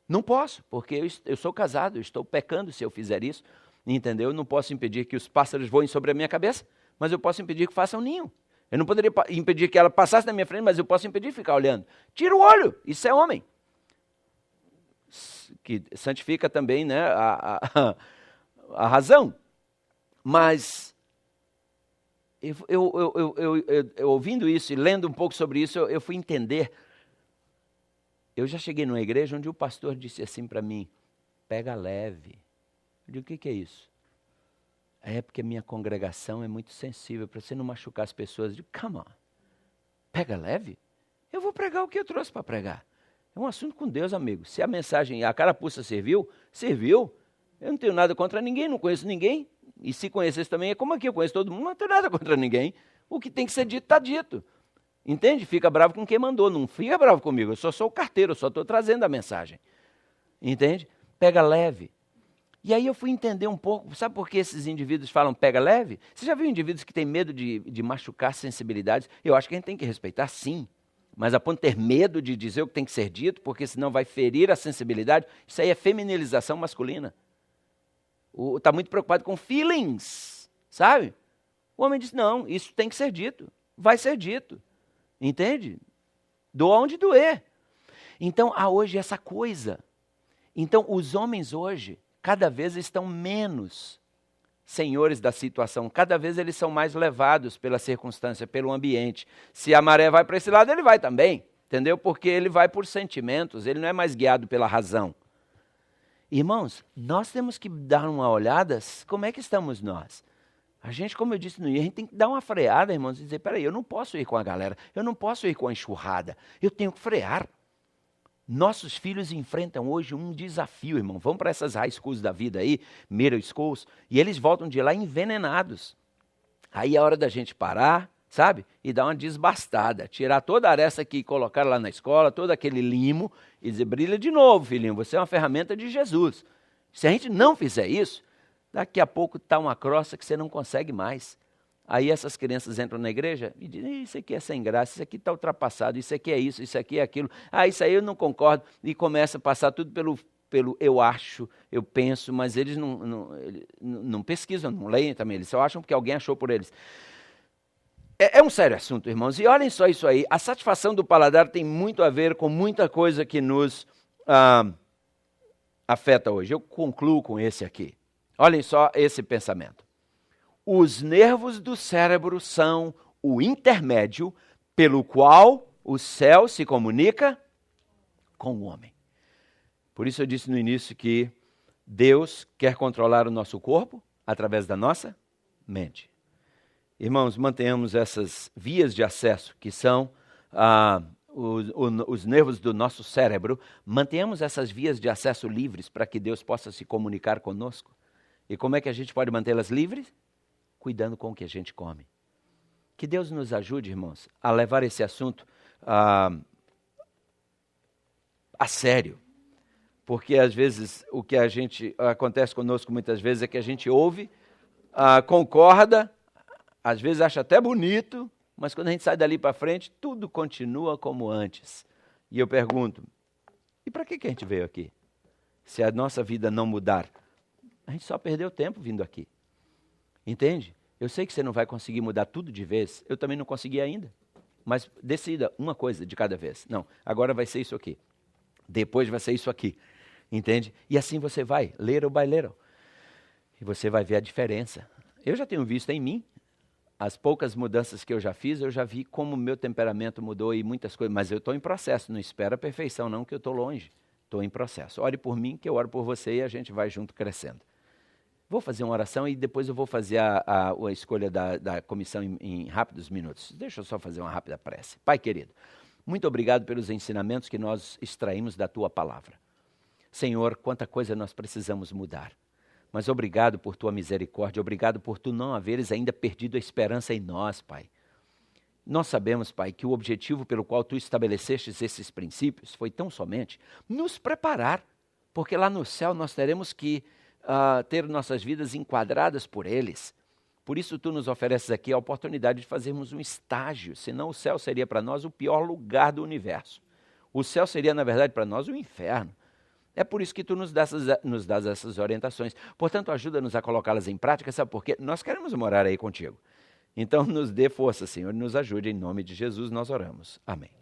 Speaker 1: Não posso, porque eu sou casado, eu estou pecando se eu fizer isso. Entendeu? Eu não posso impedir que os pássaros voem sobre a minha cabeça, mas eu posso impedir que façam um ninho. Eu não poderia impedir que ela passasse na minha frente, mas eu posso impedir de ficar olhando. Tira o olho, isso é homem. Que santifica também, né, a razão. Mas, eu ouvindo isso e lendo um pouco sobre isso, eu fui entender. Eu já cheguei numa igreja onde o pastor disse assim para mim, pega leve. Eu digo, o que é isso? É porque a minha congregação é muito sensível, para você não machucar as pessoas. Eu digo, come on, pega leve? Eu vou pregar o que eu trouxe para pregar. É um assunto com Deus, amigo. Se a mensagem, a carapuça serviu, serviu. Eu não tenho nada contra ninguém, não conheço ninguém. E se conhecesse também, é como aqui, eu conheço todo mundo, não tenho nada contra ninguém. O que tem que ser dito, está dito. Entende? Fica bravo com quem mandou, não fica bravo comigo. Eu só sou o carteiro, eu só estou trazendo a mensagem. Entende? Pega leve. E aí eu fui entender um pouco, sabe por que esses indivíduos falam pega leve? Você já viu indivíduos que têm medo de machucar sensibilidades? Eu acho que a gente tem que respeitar, sim. Mas a ponto de ter medo de dizer o que tem que ser dito, porque senão vai ferir a sensibilidade, isso aí é feminilização masculina. Está muito preocupado com feelings, sabe? O homem diz, não, isso tem que ser dito, vai ser dito. Entende? Doa onde doer. Então, há hoje essa coisa. Então, os homens hoje, cada vez estão menos senhores da situação. Cada vez eles são mais levados pela circunstância, pelo ambiente. Se a maré vai para esse lado, ele vai também. Entendeu? Porque ele vai por sentimentos, ele não é mais guiado pela razão. Irmãos, nós temos que dar uma olhada, como é que estamos nós? A gente, como eu disse no início, a gente tem que dar uma freada, irmãos, e dizer, peraí, eu não posso ir com a galera, eu não posso ir com a enxurrada, eu tenho que frear. Nossos filhos enfrentam hoje um desafio, irmão. Vão para essas high schools da vida aí, middle schools, e eles voltam de lá envenenados. Aí é hora da gente parar, sabe? E dar uma desbastada. Tirar toda a aresta que colocaram lá na escola, todo aquele limo, e dizer, brilha de novo, filhinho, você é uma ferramenta de Jesus. Se a gente não fizer isso, daqui a pouco está uma crosta que você não consegue mais. Aí essas crianças entram na igreja e dizem, isso aqui é sem graça, isso aqui está ultrapassado, isso aqui é isso, isso aqui é aquilo. Isso aí eu não concordo. E começa a passar tudo pelo eu acho, eu penso, mas eles não pesquisam, não leem também, eles só acham porque alguém achou por eles. É um sério assunto, irmãos. E olhem só isso aí, a satisfação do paladar tem muito a ver com muita coisa que nos afeta hoje. Eu concluo com esse aqui. Olhem só esse pensamento. Os nervos do cérebro são o intermédio pelo qual o céu se comunica com o homem. Por isso eu disse no início que Deus quer controlar o nosso corpo através da nossa mente. Irmãos, mantenhamos essas vias de acesso que são os nervos do nosso cérebro, mantenhamos essas vias de acesso livres para que Deus possa se comunicar conosco. E como é que a gente pode mantê-las livres? Cuidando com o que a gente come. Que Deus nos ajude, irmãos, a levar esse assunto a sério. Porque às vezes o que acontece conosco muitas vezes é que a gente ouve, concorda, às vezes acha até bonito, mas quando a gente sai dali para frente, tudo continua como antes. E eu pergunto, e para que a gente veio aqui? Se a nossa vida não mudar, a gente só perdeu tempo vindo aqui. Entende? Eu sei que você não vai conseguir mudar tudo de vez, eu também não consegui ainda. Mas decida uma coisa de cada vez. Não, agora vai ser isso aqui. Depois vai ser isso aqui. Entende? E assim você vai, little by little. E você vai ver a diferença. Eu já tenho visto em mim, as poucas mudanças que eu já fiz, eu já vi como o meu temperamento mudou e muitas coisas. Mas eu estou em processo, não espera a perfeição não, que eu estou longe. Estou em processo. Ore por mim, que eu oro por você e a gente vai junto crescendo. Vou fazer uma oração e depois eu vou fazer a escolha da comissão em rápidos minutos. Deixa eu só fazer uma rápida prece. Pai querido, muito obrigado pelos ensinamentos que nós extraímos da Tua palavra. Senhor, quanta coisa nós precisamos mudar. Mas obrigado por Tua misericórdia, obrigado por Tu não haveres ainda perdido a esperança em nós, Pai. Nós sabemos, Pai, que o objetivo pelo qual Tu estabelecestes esses princípios foi tão somente nos preparar, porque lá no céu nós teremos que ter nossas vidas enquadradas por eles. Por isso Tu nos ofereces aqui a oportunidade de fazermos um estágio, senão o céu seria para nós o pior lugar do universo. O céu seria, na verdade, para nós o inferno. É por isso que Tu nos dás essas orientações. Portanto, ajuda-nos a colocá-las em prática, sabe por quê? Nós queremos morar aí contigo. Então, nos dê força, Senhor, e nos ajude. Em nome de Jesus, nós oramos. Amém.